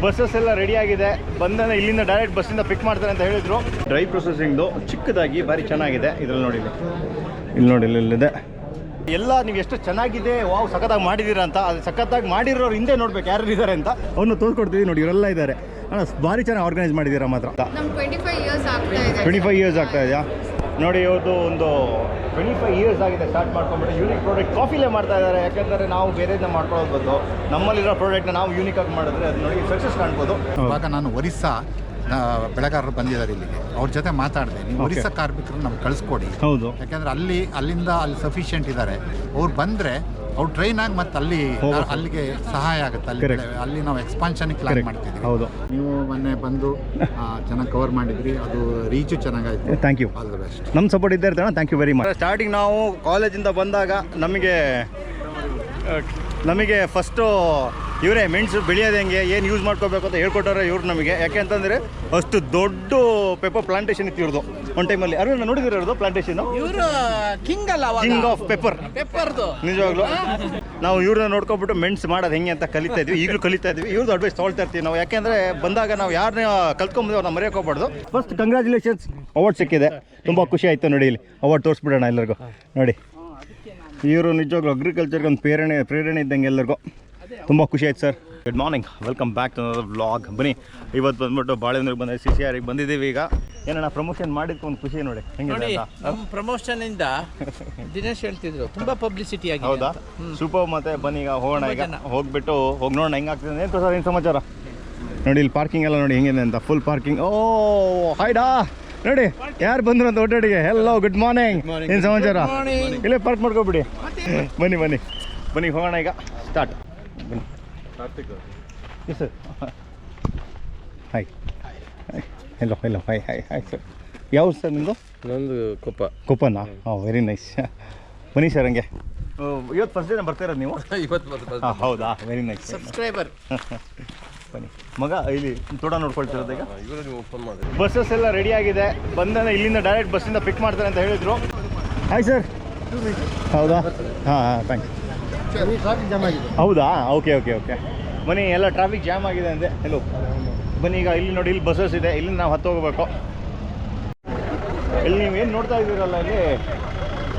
Buses ಎಲ್ಲ ready ಆಗಿದೆ. ಬಂದರೆ ಇಲ್ಲಿಂದ ಡೈರೆಕ್ಟ್ ಬಸ್ಸಿಂದ ಪಿಕ್ ಮಾಡ್ತಾರೆ ಅಂತ ಹೇಳಿದ್ರು. ಡ್ರೈ ಪ್ರೊಸೆಸಿಂಗ್ದು ಚಿಕ್ಕದಾಗಿ ಭಾರಿ ಚೆನ್ನಾಗಿದೆ. ಇದ್ರಲ್ಲಿ ನೋಡಿ, ಇಲ್ಲಿ ನೋಡಿ, ಇಲ್ಲಿದೆ ಎಲ್ಲ. ನೀವು ಎಷ್ಟು ಚೆನ್ನಾಗಿದೆ, ವಾವ್ ಸಖತ್ತಾಗಿ ಮಾಡಿದ್ದೀರಾ ಅಂತ. ಅದು ಸಖತ್ತಾಗಿ ಮಾಡಿರೋರು ಹಿಂದೆ ನೋಡ್ಬೇಕು ಯಾರು ಇದ್ದಾರೆ ಅಂತ. ಅವನು ತೋರಿಸ್ಕೊಡ್ತೀವಿ ನೋಡಿ, ಇವರೆಲ್ಲ ಇದ್ದಾರೆ. ಅಣ್ಣ ಭಾರಿ ಚೆನ್ನಾಗಿ ಆರ್ಗನೈಸ್ ಮಾಡಿದ್ದೀರಾ ಮಾತ್ರ. 25 ಇಯರ್ಸ್ ಆಗ್ತಾ ಇದೆಯಾ ನೋಡಿ. ಇವತ್ತು ಒಂದು 25 ಇಯರ್ಸ್ ಆಗಿದೆ ಸ್ಟಾರ್ಟ್ ಮಾಡ್ಕೊಂಡ್ಬಿಟ್ಟು. ಯೂನಿಕ್ ಪ್ರಾಡಕ್ಟ್ ಕಾಫಿಲೇ ಮಾಡ್ತಾ ಇದ್ದಾರೆ. ಯಾಕಂದರೆ ನಾವು ಬೇರೆದನ್ನ ಮಾಡ್ಕೊಳ್ಳೋದು ಬಂದು ನಮ್ಮಲ್ಲಿರೋ ಪ್ರಾಡಕ್ಟ್ನ ನಾವು ಯೂನಿಕ್ ಆಗಿ ಮಾಡಿದ್ರೆ ಅದು ನೋಡಿ ಸಕ್ಸಸ್ ಕಾಣ್ಬೋದು. ಇವಾಗ ನಾನು ಒರಿಸ್ಸಾ ಬೆಳೆಗಾರರು ಬಂದಿದ್ದಾರೆ ಇಲ್ಲಿಗೆ, ಅವ್ರ ಜೊತೆ ಮಾತಾಡಿದೆ. ನೀವು ಒರಿಸ್ಸಾ ಕಾರ್ಮಿಕರು ನಮ್ಗೆ ಕಳಿಸ್ಕೊಡಿ. ಹೌದು, ಯಾಕೆಂದರೆ ಅಲ್ಲಿಂದ ಸಫಿಷಿಯೆಂಟ್ ಇದ್ದಾರೆ. ಅವ್ರು ಬಂದರೆ ಅವ್ರು ಟ್ರೈನ್ ಆಗಿ ಮತ್ತೆ ಅಲ್ಲಿಗೆ ಸಹಾಯ ಆಗುತ್ತೆ. ಅಲ್ಲಿ ನಾವು ಎಕ್ಸ್ಪಾನ್ಷನ್ಗೆ ಪ್ಲಾನ್ ಮಾಡ್ತಿದ್ದೀವಿ. ಹೌದು, ನೀವು ಮೊನ್ನೆ ಬಂದು ಚೆನ್ನಾಗಿ ಕವರ್ ಮಾಡಿದ್ರಿ. ಅದು ರೀಚು ಚೆನ್ನಾಗಾಯ್ತು. Thank you. All the best. ನಮ್ಮ ಸಪೋರ್ಟ್ ಇದ್ದೇ ಇರ್ತಾನೆ. Thank you very much. Starting ನಾವು ಕಾಲೇಜಿಂದ ಬಂದಾಗ ನಮಗೆ ಫಸ್ಟು ಇವರೇ ಮೆಣಸು ಬೆಳೆಯೋದು ಹೆಂಗೆ, ಏನು ಯೂಸ್ ಮಾಡ್ಕೋಬೇಕು ಅಂತ ಹೇಳ್ಕೊಟ್ಟಾರೆ ಇವ್ರು ನಮಗೆ. ಯಾಕೆ ಅಂತಂದರೆ ಅಷ್ಟು ದೊಡ್ಡ ಪೆಪ್ಪರ್ ಪ್ಲಾಂಟೇಶನ್ ಇತ್ತು ಇವ್ರದ್ದು ಒಂದು ಟೈಮಲ್ಲಿ. ಅರವಿಂದ ನೋಡಿದಿರ ಇವ್ರದ್ದು ಪ್ಲಾಂಟೇಶನ್? ಇವರು ಕಿಂಗ್ ಆಫ್ ಪೆಪ್ಪರ್ದು. ನಿಜವಾಗ್ಲೂ ನಾವು ಇವ್ರನ್ನ ನೋಡ್ಕೊಬಿಟ್ಟು ಮೆಣಸು ಮಾಡೋದು ಹೆಂಗೆ ಅಂತ ಕಲಿತಾ ಇದ್ವಿ. ಈಗಲೂ ಕಲಿತಾ ಇದ್ವಿ. ಇವ್ರದ್ದು ಅಡ್ವೈಸ್ ತೊಗೊಳ್ತಾ ಇರ್ತೀವಿ ನಾವು. ಯಾಕೆಂದರೆ ಬಂದಾಗ ನಾವು ಯಾರನ್ನ ಕಲ್ತ್ಕೊಂಬಂದು ಅವ್ರನ್ನ ಮರೆಯೋಕೋಗ್ಬಾರ್ದು. ಫಸ್ಟ್ ಕಂಗ್ರ್ಯಾಚುಲೇಷನ್ಸ್, ಅವಾರ್ಡ್ ಸಿಕ್ಕಿದೆ. ತುಂಬ ಖುಷಿ ಆಯಿತು ನೋಡಿ. ಇಲ್ಲಿ ಅವಾರ್ಡ್ ತೋರಿಸ್ಬಿಡೋಣ ಎಲ್ಲರಿಗೂ. ನೋಡಿ, ಇವರು ನಿಜವಾಗ್ಲೂ ಅಗ್ರಿಕಲ್ಚರ್ಗೆ ಒಂದು ಪ್ರೇರಣೆ ಇದ್ದಂಗೆ ಎಲ್ಲರಿಗೂ. ತುಂಬ ಖುಷಿ ಆಯ್ತು sir. Good morning, welcome back to vlog. ಬನ್ನಿ, ಇವತ್ತು ಬಂದ್ಬಿಟ್ಟು ಬಾಳೆಹೊನ್ನೂರಿಗೆ ಬಂದ CCRಗೆ ಬಂದಿದ್ದೀವಿ. ಈಗ ಏನಣ್ಣ ಪ್ರಮೋಷನ್ ಮಾಡಿದ್ದು ಒಂದು ಖುಷಿ ನೋಡಿ ಹೆಂಗಿದೆ ಅಂತ. ನಮ್ಮ ಪ್ರಮೋಷನ್ ಇಂದ ದಿನೇಶ್ ಹೇಳ್ತಿದ್ರು ತುಂಬಾ ಪಬ್ಲಿಸಿಟಿ ಆಗಿದೆ. ಹೌದಾ? ಸೂಪರ್. ಮತ್ತೆ ಬನ್ನಿ ಈಗ ಹೋಗೋಣ. ಈಗ ಹೋಗ್ಬಿಟ್ಟು ನೋಡೋಣ ಹೆಂಗಾಗ್ತದೆ. ಏನು ಸರ್ ಏನು ಸಮಾಚಾರ? ನೋಡಿ ಇಲ್ಲಿ ಪಾರ್ಕಿಂಗ್ ಎಲ್ಲ ನೋಡಿ ಹೆಂಗಿದೆ ಅಂತ. Full parking. ಓ ಹಾಯ್ಡಾ ನೋಡಿ ಯಾರು ಬಂದ್ರು ಅಂತ ಒಟ್ಟಡಿಗೆ. Hello, good morning. ಏನು ಸಮಾಚಾರ? ಇಲ್ಲೇ ಪಾರ್ಕ್ ಮಾಡ್ಕೊಬಿಡಿ. ಬನ್ನಿ ಹೋಗೋಣ ಈಗ. ಸ್ಟಾರ್ಟ್. ಬನ್ನಿ. Yes sir. Hi. Hello hi sir. ಯಾವ್ದು ಸರ್ ನಿಮ್ಮದು? ನಂದು ಕೊಪ್ಪನಾ? ಹಾಂ, ವೆರಿ ನೈಸ್. ಬನ್ನಿ ಸರ್. ಹಂಗೆ ಇವತ್ತು ಫಸ್ಟ್ ಡೇನ ಬರ್ತಾ ಇರೋದು ನೀವು? ಹಾಂ, ಹೌದಾ? Very nice. ಸಬ್ಸ್ಕ್ರೈಬರ್. ಬನ್ನಿ ಮಗ, ಇಲ್ಲಿ ತೋಟ ನೋಡ್ಕೊಳ್ತಿರೋದು. ಈಗ ಬಸ್ಸಸ್ ಎಲ್ಲ ರೆಡಿ ಆಗಿದೆ. ಬಂದರೆ ಇಲ್ಲಿಂದ ಡೈರೆಕ್ಟ್ ಬಸ್ಸಿಂದ ಪಿಕ್ ಮಾಡ್ತಾರೆ ಅಂತ ಹೇಳಿದ್ರು. Hi sir. ಹೌದಾ? ಹಾಂ, ಥ್ಯಾಂಕ್ಸ್. ಹೌದಾ? ಓಕೆ. ಬನ್ನಿ, ಎಲ್ಲ ಟ್ರಾಫಿಕ್ ಜಾಮ್ ಆಗಿದೆ ಅಂದೆ. ಹೆಲೋ, ಬನ್ನಿ ಈಗ ಇಲ್ಲಿ ನೋಡಿ, ಇಲ್ಲಿ ಬಸ್ಸಸ್ ಇದೆ. ಇಲ್ಲಿಂದ ನಾವು ಹತ್ತು ಹೋಗಬೇಕು. ಇಲ್ಲಿ ನೀವು ಏನು ನೋಡ್ತಾ ಇದ್ದೀರಲ್ಲ, ಇಲ್ಲಿ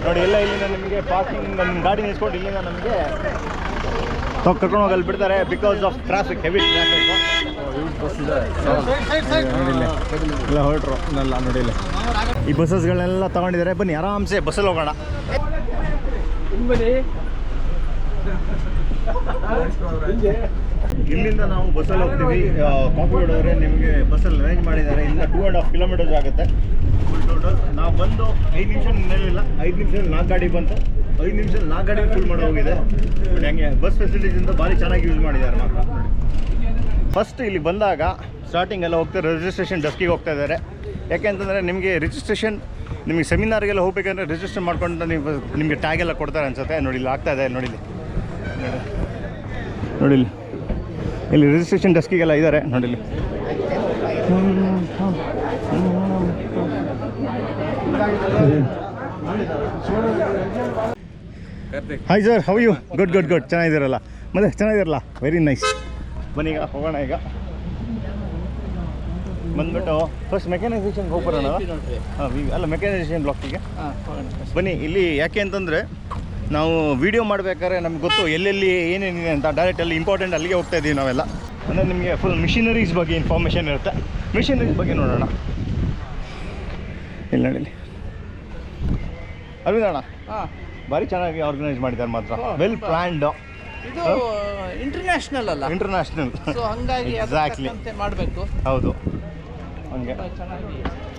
ನೋಡಿ ಎಲ್ಲ ಇಲ್ಲಿಂದ ನಿಮಗೆ ಪಾರ್ಕಿಂಗ್ ನಮ್ಮ ಗಾಡಿ ನಿಲ್ಸ್ಕೊಂಡು ಇಲ್ಲಿಂದ ನಮಗೆ ಕರ್ಕೊಂಡು ಹೋಗಲ್ಲಿ ಬಿಡ್ತಾರೆ. Because of traffic, heavy traffic. ಎಲ್ಲ ಹೊರಟ್ರು ಎಲ್ಲ ನೋಡಿ. ಇಲ್ಲಿ ಈ ಬಸ್ಸಸ್ಗಳನ್ನೆಲ್ಲ ತಗೊಂಡಿದ್ದಾರೆ. ಬನ್ನಿ ಆರಾಮ್ಸೆ ಬಸ್ಸಲ್ಲಿ ಹೋಗೋಣ. ಇಲ್ಲಿಂದ ನಾವು ಬಸ್ಸಲ್ಲಿ ಹೋಗ್ತೀವಿ. ಕಾಫಿ ಹೊಡೆದ್ರೆ ನಿಮಗೆ ಬಸ್ಸಲ್ಲಿ ಅರೇಂಜ್ ಮಾಡಿದ್ದಾರೆ. ಇಲ್ಲಿಂದ 2.5 ಕಿಲೋಮೀಟರ್ಸ್ ಆಗುತ್ತೆ ಫುಲ್ ಟೋಟಲ್. ನಾವು ಬಂದು 5 ನಿಮಿಷ ನಿಲ್ಲಿಲ್ಲ. 5 ನಿಮಿಷದಲ್ಲಿ 4 ಗಾಡಿ ಬಂತು. 5 ನಿಮಿಷದಲ್ಲಿ 4 ಗಾಡಿ ಫುಲ್ ಮಾಡೋ ಹೋಗಿದೆ. ಹಂಗೆ ಬಸ್ ಫೆಸಿಲಿಟೀಸಿಂದ ಭಾರಿ ಚೆನ್ನಾಗಿ ಯೂಸ್ ಮಾಡಿದ್ದಾರೆ ಮಾತ್ರ. ಫಸ್ಟ್ ಇಲ್ಲಿ ಬಂದಾಗ ಸ್ಟಾರ್ಟಿಂಗ್ ಎಲ್ಲ ಹೋಗ್ತಾರೆ, ರಿಜಿಸ್ಟ್ರೇಷನ್ ಡೆಸ್ಕಿಗೆ ಹೋಗ್ತಾ ಇದ್ದಾರೆ. ಯಾಕೆಂತಂದರೆ ನಿಮಗೆ ರಿಜಿಸ್ಟ್ರೇಷನ್, ನಿಮಗೆ ಸೆಮಿನಾರ್ಗೆಲ್ಲ ಹೋಗ್ಬೇಕಂದ್ರೆ ರಿಜಿಸ್ಟ್ರೇಷನ್ ಮಾಡ್ಕೊಂಡು ನಿಮಗೆ ಟ್ಯಾಗ್ ಎಲ್ಲ ಕೊಡ್ತಾರೆ ಅನ್ಸುತ್ತೆ. ನೋಡಿ ಇಲ್ಲಿ ಆಗ್ತಾ ಇದೆ. ನೋಡಿ ಇಲ್ಲಿ ರಿಜಿಸ್ಟ್ರೇಷನ್ ಡೆಸ್ಕಿಗೆಲ್ಲ ಇದ್ದಾರೆ. ನೋಡಿ ಇಲ್ಲಿ. Hi sir, how you? Good. ಚೆನ್ನಾಗಿದ್ದೀರಲ್ಲ? ಮತ್ತೆ ಚೆನ್ನಾಗಿರಲ್ಲ? Very nice. ಬನ್ನಿ ಈಗ ಹೋಗೋಣ. ಈಗ ಬಂದ್ಬಿಟ್ಟು ಫಸ್ಟ್ ಮೆಕ್ಯಾನೈಸೇಷನ್ಗೆ ಹೋಗ್ಬರೋಣ. ಅಲ್ಲ, ಮೆಕ್ಯಾನೈಸೇಷನ್ ಬ್ಲಾಕಿಗೆ ಬನ್ನಿ. ಇಲ್ಲಿ ಯಾಕೆ ಅಂತಂದರೆ ನಾವು ವೀಡಿಯೋ ಮಾಡಬೇಕಾದ್ರೆ ನಮ್ಗೆ ಗೊತ್ತು ಎಲ್ಲೆಲ್ಲಿ ಏನೇನಿದೆ ಅಂತ. ಡೈರೆಕ್ಟಲ್ಲಿ ಇಂಪಾರ್ಟೆಂಟ್ ಅಲ್ಲಿಗೆ ಹೋಗ್ತಾ ಇದ್ದೀವಿ ನಾವೆಲ್ಲ. ಅಂದರೆ ನಿಮಗೆ ಫುಲ್ ಮಿಷಿನರೀಸ್ ಬಗ್ಗೆ ಇನ್ಫಾರ್ಮೇಷನ್ ಇರುತ್ತೆ. ಮಿಷಿನರೀಸ್ ಬಗ್ಗೆ ನೋಡೋಣ. ಇಲ್ಲಿ ನೋಡಿ, ಅಲ್ವಿದಣ್ಣ ಭಾರಿ ಚೆನ್ನಾಗಿ ಆರ್ಗನೈಸ್ ಮಾಡಿದ್ದಾರೆ ಮಾತ್ರ. Well planned. ಇದು ಇಂಟರ್ನ್ಯಾಷನಲ್ ಅಲ್ಲ? ಇಂಟರ್ನ್ಯಾಷನಲ್. ಹಂಗಾಗಿ ಎಕ್ಸಾಕ್ಟ್ಲಿ ಮಾಡಬೇಕು. ಹೌದು, ಹಂಗೆ.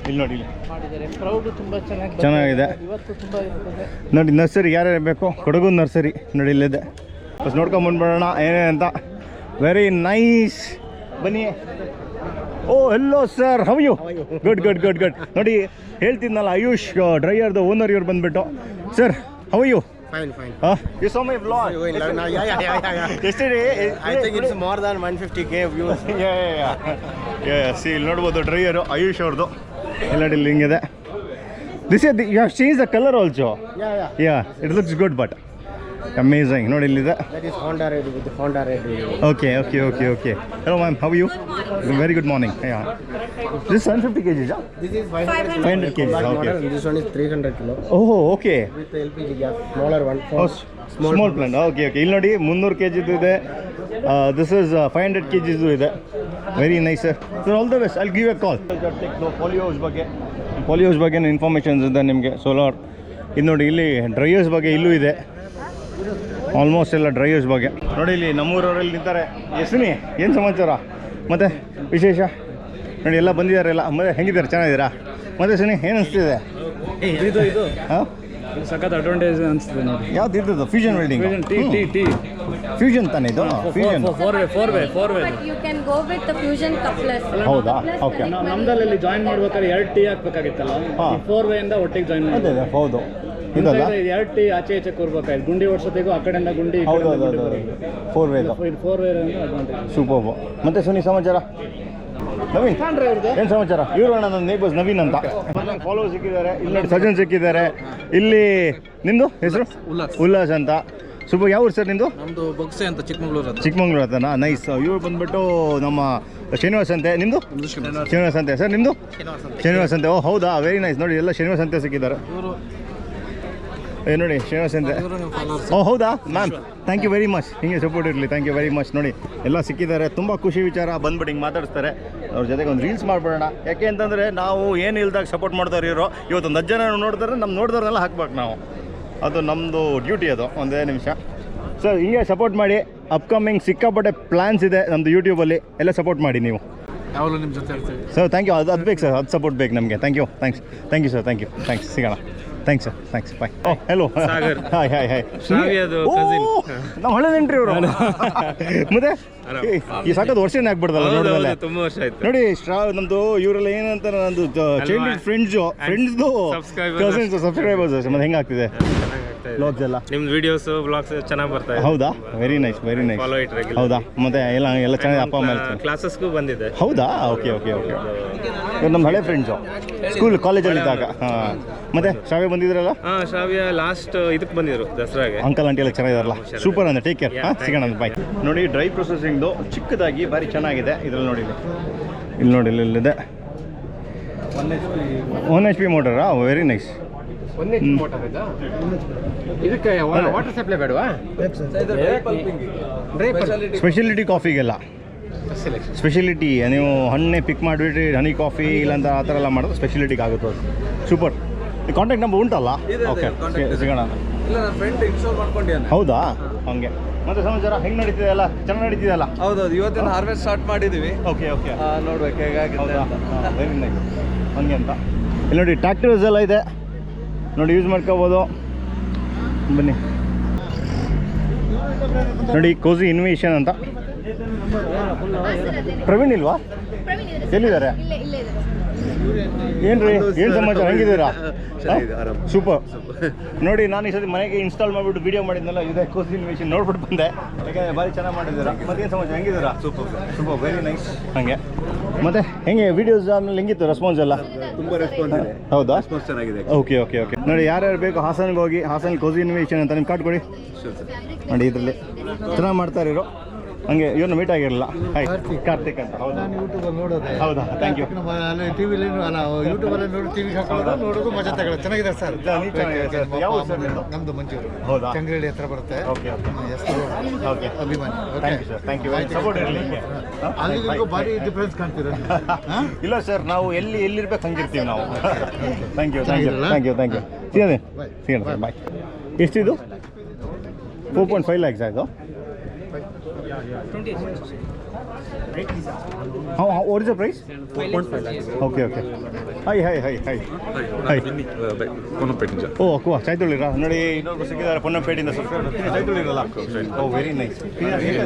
ಇಲ್ಲಿ ನೋಡಿ, ಇಲ್ಲಿ ಮಾಡಿದ್ದಾರೆ. ಕ್ರೌಡ್ ತುಂಬ ಚೆನ್ನಾಗಿದೆ ಇವತ್ತು. ತುಂಬ ಇರ್ತದೆ ನೋಡಿ. ನರ್ಸರಿ ಯಾರ್ಯಾರು ಬೇಕು, ಕೊಡಗು ನರ್ಸರಿ ನೋಡಿ ಇಲ್ಲಿದೆ. ಬಸ್ ನೋಡ್ಕೊಂಡು ಬಂದ್ಬಿಡೋಣ ಏನೇನು ಅಂತ. Very nice. ಬನ್ನಿ. Oh hello sir, how you? Good. ನೋಡಿ ಹೇಳ್ತಿದ್ನಲ್ಲ, ಆಯುಷ್ ಡ್ರೈಯರ್ದು ಓನರ್ ಇವ್ರು ಬಂದ್ಬಿಟ್ಟು. Sir, how you? Fine. You saw my vlog? Yeah. Yesterday, I think it's more than 150K views. Yeah. See, ಇಲ್ಲಿ ನೋಡ್ಬೋದು ಡ್ರೈಯರು ಆಯುಷ್ ಅವ್ರದ್ದು. ಎಲ್ಲ ಇಲ್ಲಿ ಹಿಂಗಿದೆ. You have changed the color also. Yeah. Yeah, it looks good, but amazing ನೋಡಿ ಇಲ್ಲಿದೆ. That is Honda Red with Honda Red. Okay okay okay okay hello ma'am, how you? Very good morning. This 750 kg. This is 500 500 kg. Black Okay. model. This one is 300 kilo oh okay. with LPG gas. Smaller one. For small plan. Okay okay. ಇಲ್ಲಿ ನೋಡಿ 300 kg ಇದೆ. This is 500 kg ಇದೆ. Very nice sir. Sir all the best. I'll give a call. ಪೋಲಿಯೋಸ್ ಬಗ್ಗೆ informations ಇದೆ ನಿಮಗೆ. Solar ಇದು ನೋಡಿ, ಇಲ್ಲಿ ಡ್ರೈಯರ್ಸ್ ಬಗ್ಗೆ ಇಲ್ಲೂ ಇದೆ. ಆಲ್ಮೋಸ್ಟ್ ಎಲ್ಲ ಡ್ರೈಯರ್ಸ್ ಬಗ್ಗೆ ನೋಡಿ. ಇಲ್ಲಿ ನಮ್ಮೂರವರಲ್ಲಿ ನಿಂತಾರೆ. ಎಸ್ನಿ, ಏನು ಸಮಾಚಾರ ಮತ್ತು ವಿಶೇಷ? ನೋಡಿ ಎಲ್ಲ ಬಂದಿದ್ದಾರೆ ಎಲ್ಲ. ಮತ್ತೆ ಹೆಂಗಿದ್ದಾರೆ? ಚೆನ್ನಾಗಿದ್ದೀರಾ? ಮತ್ತೆ ಸುನಿ ಏನು ಅನಿಸ್ತಿದೆ? ಹಾಂ, ಸಖತ್ ಅಡ್ವಾಂಟೇಜ್ ಅನಿಸ್ತದೆ ನೋಡಿ. ಯಾವ್ದು ಇದ್ದದ್ದು? Fusion welding. ಫ್ಯೂಷನ್ ತಾನೇ ಇದು? Fusion four way. You can go with the fusion couplers. ಹೌದಾ? ಓಕೆ. ನಮ್ದಲ್ಲಿ ಜಾಯಿನ್ ಮಾಡ್ಬೇಕಾದ್ರೆ 2 ಟೀ ಹಾಕ್ಬೇಕಾಗಿತ್ತಲ್ಲ, ಹಾ. 4 ವೇ ಇಂದ ಒಟ್ಟಿಗೆ ಜಾಯಿನ್ ಅದೇ ಮಾಡಿ. ಅದೇ ಹೌದು. ಇದಲ್ಲ? 2 ಟೀ ಆಚೆ ಈಚೆ ಕೂರ್ಬೇಕಾಯ್ತು. ಗುಂಡಿ ಓಡಿಸೋದಿಗೂ ಆ ಕಡೆಯಿಂದ ಗುಂಡಿ, ಈ ಹೌದು ಕಡೆಯಿಂದ ಹೌದು ಗುಂಡಿ ಹೌದು. ಬರೋದು. 4 ವೇದು. ಇದು 4 ವೇ ಅಡ್ವಾಂಟೇಜ್. ಸೂಪರ್. ಮತ್ತೆ ಸುನಿ ಸಮಾಚಾರ? ನವೀನ್ ಏನು ಸಮಾಚಾರ? ಇವರು ನನ್ನ ನೇಬರ್ಸ್ ನವೀನ್ ಅಂತ. ಫಾಲೋ ಸಿಕ್ಕಿದ್ದಾರೆ. ಇಲ್ಲಿ ನೋಡಿ ಸಜ್ಜನ್ ಸಿಕ್ಕಿದ್ದಾರೆ. ಇಲ್ಲಿ ನಿಮ್ಮದು ಹೆಸರು? ಉಲ್ಲಾಸ್ ಅಂತ. ಸೂಪರ್. ಯಾವ ಊರು ಸರ್ ನಿಮ್ಮದು? ನಮ್ಮದು ಬೊಗ್ಸೆ ಅಂತ ಚಿಕ್ಕಮಗಳೂರು ಅಂತ. ಚಿಕ್ಕಮಂಗ್ಳೂರು ಅಂತನಾ? ನೈಸ್. ಇವ್ರು ಬಂದ್ಬಿಟ್ಟು ನಮ್ಮ ಶ್ರೀನಿವಾಸ್ ಅಂತೆ. ನಿಮ್ಮದು? ಶ್ರೀನಿವಾಸ್ ಅಂತೆ. ಸರ್ ನಿಮ್ಮದು? ಶ್ರೀನಿವಾಸ್ ಅಂತೆ. ಓ ಹೌದಾ, ವೆರಿ ನೈಸ್. ನೋಡಿ ಎಲ್ಲ ಶ್ರೀನಿವಾಸ್ ಅಂತೆ ಸಿಕ್ಕಿದ್ದಾರೆ. ನೋಡಿ ಶ್ರೀನಿವಾಸ್ ಅಂತೆ. ಓ ಹೌದಾ ma'am, thank you very much. ಹಿಂಗೆ ಸಪೋರ್ಟ್ ಇರಲಿ. Thank you very much. ನೋಡಿ ಎಲ್ಲ ಸಿಕ್ಕಿದ್ದಾರೆ. ತುಂಬ ಖುಷಿ ವಿಚಾರ. ಬಂದ್ಬಿಟ್ಟು ಹಿಂಗೆ ಮಾತಾಡಿಸ್ತಾರೆ. ಅವ್ರ ಜೊತೆಗೆ ಒಂದು ರೀಲ್ಸ್ ಮಾಡ್ಬಿಡೋಣ. ಯಾಕೆ ಅಂತಂದರೆ ನಾವು ಏನು ಇಲ್ದಾಗ ಸಪೋರ್ಟ್ ಮಾಡ್ತಾರೆ ಇರೋ. ಇವತ್ತೊಂದು 10 ಜನ ನೋಡ್ತಾರೆ, ನಮ್ಮ ನೋಡಿದವ್ರನ್ನೆಲ್ಲ ಹಾಕ್ಬೇಕು ನಾವು. ಅದು ನಮ್ಮದು ಡ್ಯೂಟಿ. ಅದು ಒಂದೇ ನಿಮಿಷ ಸರ್. ಹಿಂಗೆ ಸಪೋರ್ಟ್ ಮಾಡಿ. ಅಪ್ಕಮಿಂಗ್ ಸಿಕ್ಕಾಪಟ್ಟೆ ಪ್ಲ್ಯಾನ್ಸ್ ಇದೆ ನಮ್ಮದು ಯೂಟ್ಯೂಬಲ್ಲಿ. ಎಲ್ಲ ಸಪೋರ್ಟ್ ಮಾಡಿ ನೀವು. ಯಾವಾಗಲೂ ನಿಮ್ಮ ಜೊತೆ ಇರ್ತೀವಿ ಸರ್. Thank you. ಅದು ಬೇಕು ಸರ್. ಅದು ಸಪೋರ್ಟ್ ಬೇಕು ನಮಗೆ. Thank you. Thanks sir. Thanks. ಸಿಗೋಣ. Thanks sir. Thanks. Bye. Oh hello. Hi. ನಾವು ಹಳೆ ನೆಂಟ್ರಿ ಇವರು. ಮತ್ತೆ ಈ ಸಾಕದು ವರ್ಷನೇ ಆಗ್ಬಿಡ್ದಲ್ಲ ನೋಡಿದಲ್ಲ. ತುಂಬ ವರ್ಷ ಆಯ್ತು ನೋಡಿ ನಮ್ಮದು ಇವರೆಲ್ಲ ಏನಂತ ನಂದು ಚೈಲ್ಡ್ಹುಡ್ ಫ್ರೆಂಡ್ಸ್ದು ಕಸಿನ್ಸ್ ಸಬ್ಸ್ಕ್ರೈಬರ್ಸ್. ಮತ್ತೆ ಹೆಂಗಾಗ್ತಿದೆ ಬ್ಲಾಗ್ಸ್ ಎಲ್ಲ? ನಿಮ್ದು ವಿಡಿಯೋಸ್ ಬ್ಲಾಗ್ಸ್ ಚೆನ್ನಾಗಿ ಬರ್ತಾ ಇದೆ. ಹೌದಾ? Very nice. Follow it regularly. ಹೌದಾ? ಮತ್ತೆ ಎಲ್ಲ ಚೆನ್ನಾಗಿ ಅಪ್ಪ ಅಮ್ಮ ಕ್ಲಾಸಸ್ಗೂ ಬಂದಿದೆ. ಹೌದಾ? ಓಕೆ. ಇವ್ರು ನಮ್ಮ ಹಳೆ ಫ್ರೆಂಡ್ಸು ಸ್ಕೂಲ್ ಕಾಲೇಜಲ್ಲಿ ಇದ್ದಾಗ. ಹಾಂ. ಮತ್ತೆ ಶ್ರಾವ್ಯ ಬಂದಿದ್ರಲ್ಲ? ಹಾಂ, ಶ್ರಾವ್ಯ ಲಾಸ್ಟ್ ಇದಕ್ಕೆ ಬಂದಿದ್ರು ದಸರಾಗೆ. ಅಂಕಲ್ ಆಂಟಿ ಎಲ್ಲ ಚೆನ್ನಾಗಿದಾರಲ್ಲ? ಸೂಪರ್ ಅಂದ್ರೆ. Take care. ಹಾಂ, ಸಿಗೋಣ. ಬಾಯ್. ನೋಡಿ ಡ್ರೈ ಪ್ರೊಸೆಸಿಂಗ್ದು ಚಿಕ್ಕದಾಗಿ ಭಾರಿ ಚೆನ್ನಾಗಿದೆ. ಇದ್ರಲ್ಲಿ ನೋಡಿ, ಇಲ್ಲಿ ನೋಡಿ, ಇಲ್ಲಿದೆ 1 HP ಮೋಟರಾ? Very nice. ಇದಕ್ಕೆ ವಾಟರ್ ಸಪ್ಲೈ ಬೇಡವಾ? ಸ್ಪೆಷಾಲಿಟಿ ಕಾಫಿಗೆಲ್ಲ ಸ್ಪೆಷಾಲಿಟಿ. ನೀವು ಹಣ್ಣೆ ಪಿಕ್ ಮಾಡಿಬಿಟ್ರಿ ಹನಿ ಕಾಫಿ ಇಲ್ಲಾಂತ ಆ ಥರ ಎಲ್ಲ ಮಾಡೋದು ಸ್ಪೆಷಾಲಿಟಿಗೆ ಆಗುತ್ತೆ. ಅದು ಸೂಪರ್. ಕಾಂಟ್ಯಾಕ್ಟ್ ನಂಬರ್ ಉಂಟಲ್ಲ? ಓಕೆ, ಸಿಗೋಣ. ಹೌದಾ? ಹಂಗೆ. ಮತ್ತೆ ಸಮಾಚಾರ ಹೆಂಗೆ ನಡೀತಿದೆ? ಎಲ್ಲ ಚೆನ್ನಾಗಿ ನಡೀತಿದೆ ಅಲ್ಲ? ಹೌದೌದು, ಇವತ್ತಿನ ಹಾರ್ವೆಸ್ಟ್ ಸ್ಟಾರ್ಟ್ ಮಾಡಿದ್ದೀವಿ. ಓಕೆ. ನೋಡ್ಬೇಕು ಹೇಗಾಗಿದೆ ಅಂತ. Very nice. ಹಂಗೆ ಅಂತ. ಇಲ್ಲಿ ನೋಡಿ ಟ್ರ್ಯಾಕ್ಟರ್ಸ್ ಎಲ್ಲ ಇದೆ ನೋಡಿ, ಯೂಸ್ ಮಾಡ್ಕೋಬೋದು. ಬನ್ನಿ ನೋಡಿ, ಕೋಸಿ ಇನ್ವೇಷನ್ ಅಂತ. ಪ್ರವೀಣ್ ಇಲ್ವಾ? ಎಲ್ಲಿದ್ದಾರೆ? ಏನ್ರಿ, ಏನು ಸಮಾಚಾರ? ಹೆಂಗಿದ್ದೀರಾ? ಸೂಪರ್. ನೋಡಿ ನಾನು ಈ ಸತಿ ಮನೆಗೆ ಇನ್ಸ್ಟಾಲ್ ಮಾಡಿಬಿಟ್ಟು ವಿಡಿಯೋ ಮಾಡಿದ್ನಲ್ಲ, ಇದೆ ಕೋಸಿ ಇನ್ವೇಷನ್ ನೋಡ್ಬಿಟ್ಟು ಬಂದೆ. ಯಾಕಂದರೆ ಭಾರಿ ಚೆನ್ನಾಗಿ ಮಾಡಿದ್ದೀರಾ. ಮತ್ತೇನು ಸಮಾಚಾರ? ಹೆಂಗಿದ್ದೀರಾ? ಸೂಪರ್. Very nice. ಹಾಗೆ ಮತ್ತೆ ಹೆಂಗೆ ವಿಡಿಯೋಸ್ ಆಮೇಲೆ ಹೆಂಗಿತ್ತು ರೆಸ್ಪಾನ್ಸ್ ಎಲ್ಲ? ತುಂಬ ರೆಸ್ಪಾನ್ಸ್ ಇದೆ. ಹೌದಾ? ರೆಸ್ಪಾನ್ಸ್ ಚೆನ್ನಾಗಿದೆ. ಓಕೆ. ನೋಡಿ ಯಾರ್ಯಾರು ಬೇಕು ಹಾಸನ್ಗೆ ಹೋಗಿ, ಹಾಸನ್ ಕೋಸಿ ಇನ್ವೇಷನ್ ಅಂತ ನಿಮ್ಮ ಕಾರ್ಡ್ ಕೊಡಿ. ನೋಡಿ ಇದರಲ್ಲಿ ಚೆನ್ನಾಗಿ ಮಾಡ್ತಾರೆ ಇರೋ. ಹಂಗೆ ಇವ್ರನ್ನ ಮೀಟ್ ಆಗಿರಲಿಲ್ಲ. ಹಾಯ್, ಕಾರ್ತಿಕ್ ಅಂತ. ಹೌದಾ? ನಾನು ಯೂಟ್ಯೂಬಲ್ಲಿ ನೋಡೋದೆ. ಹೌದಾ? Thank you. ಟಿ ವಿಲಿ ಯೂಟ್ಯೂಬಲ್ಲಿ ನೋಡಿ ಟಿ ವಿ ಹಾಕೊಳ್ಳೋದು ನೋಡೋದು ಮಜಾ ತಗೊಳ್ಳೋದು. ಚೆನ್ನಾಗಿದೆ ಸರ್. ಯಾವ ಸರ್ ನಿಮ್ಮದು? ನಮ್ಮದು ಮಂಜೂರು. ಹೌದಾ? ಚಂಗ್ರಳ್ಳಿ ಹತ್ರ ಬರುತ್ತೆ. ಓಕೆ. ಅಭಿಮಾನಿ. Thank you. ಸಪೋರ್ಟ್ ಇರಲಿ. ಅಲ್ಲಿಗೂ ಭಾರಿ ಡಿಫ್ರೆನ್ಸ್ ಕಾಣ್ತೀರ. ಇಲ್ಲ ಸರ್, ನಾವು ಎಲ್ಲಿರ್ಬೇಕು ಹಂಗಿರ್ತೀವಿ ನಾವು. Thank you. ಸಿಗೋಣ ಸರ್. ಬಾಯ್. ಎಷ್ಟಿದು? 4.5 lakhs ಆಯಿತು. What is the price? 4.5 lakhs. Okay. Hi. Oh ಅಕ್ಕುವ ಚಾಯ್ತುಳಿರಾ? ನೋಡಿ ಇನ್ನೊಬ್ರು ಸಿಕ್ಕಿದ್ದಾರೆ ಪೊನ್ನಂಪೇಟೆಯಿಂದ. ಸಬ್ಸ್ಕ್ರೈಬರ್ ಚಾಯ್ತುಳಿರಲ್ಲ? Oh very nice.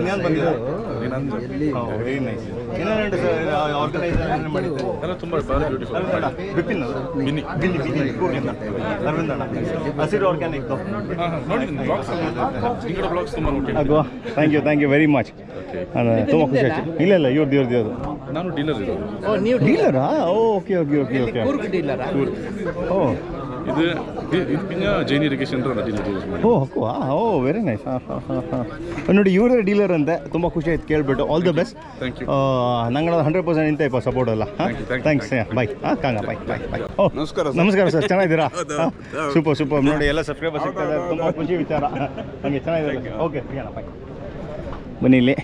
ನಾನು ಬಂದಿದ್ದೆ. Very nice. ಏನೇನುಂಟು ಸರ್ ಆರ್ಗನೈಸೇಷನ್ ಮಾಡಿದ್ದಾರೆ? ಎಲ್ಲ ತುಂಬ ಬ್ಯೂಟಿಫುಲ್. ಬಿಪಿನ್ ಬಿನ್ನಿ ಕೂಗಿಂದ ಅರವಿಂದ ಅಣ್ಣ. ಹಸಿರು ಆರ್ಗ್ಯಾನಿಕ್ದು ಬ್ಲಾಗ್ಸ್ ತುಂಬ ನೋಡಿ. ಅಲ್ವಾ? Thank you very much. ತುಂಬ ಖುಷಿ ಆಯ್ತು. ಇಲ್ಲ ಇವ್ರದ್ದು ಅದು. ನಾನು ಡೀಲರ್ ಇರೋದು. ನೀವು ಡೀಲರಾ? ಓಕೆ. ಕೂರ್ಗ್ ಡೀಲರಾ? ಓ ಇದು ಜೈನ್ ಇರಿಗೇಷನ್ ಡೀಲರ್ ಯೂಸ್ ಮಾಡಿ. Oh very nice. ನೋಡಿ ಇವರೇ ಡೀಲರ್ ಅಂತೆ, ತುಂಬ ಖುಷಿ ಆಯ್ತು ಕೇಳ್ಬಿಟ್ಟು. All the best. Thank you. ನಂಗೆ 100% ಇಂತ ಇಪ್ಪ ಸಪೋರ್ಟ್ ಅಲ್ಲ. ಥ್ಯಾಂಕ್ಸ್. ಬಾಯ್. ಕಾಂಗ ಬಾಯ್. ಓ ನಮಸ್ಕಾರ ಸರ್, ಚೆನ್ನಾಗಿದ್ದೀರಾ? ಸೂಪರ್. ನೋಡಿ ಎಲ್ಲ ಸಬ್ಸ್ಕ್ರೈಬರ್ ಸಿಗ್ತದೆ, ತುಂಬ ಖುಷಿ ವಿಚಾರ. ಹಂಗೆ ಚೆನ್ನಾಗಿದೆ. ಓಕೆ ಸಿಗೋಣ, ಬಾಯ್. ಬನ್ನಿ ಇಲ್ಲಿ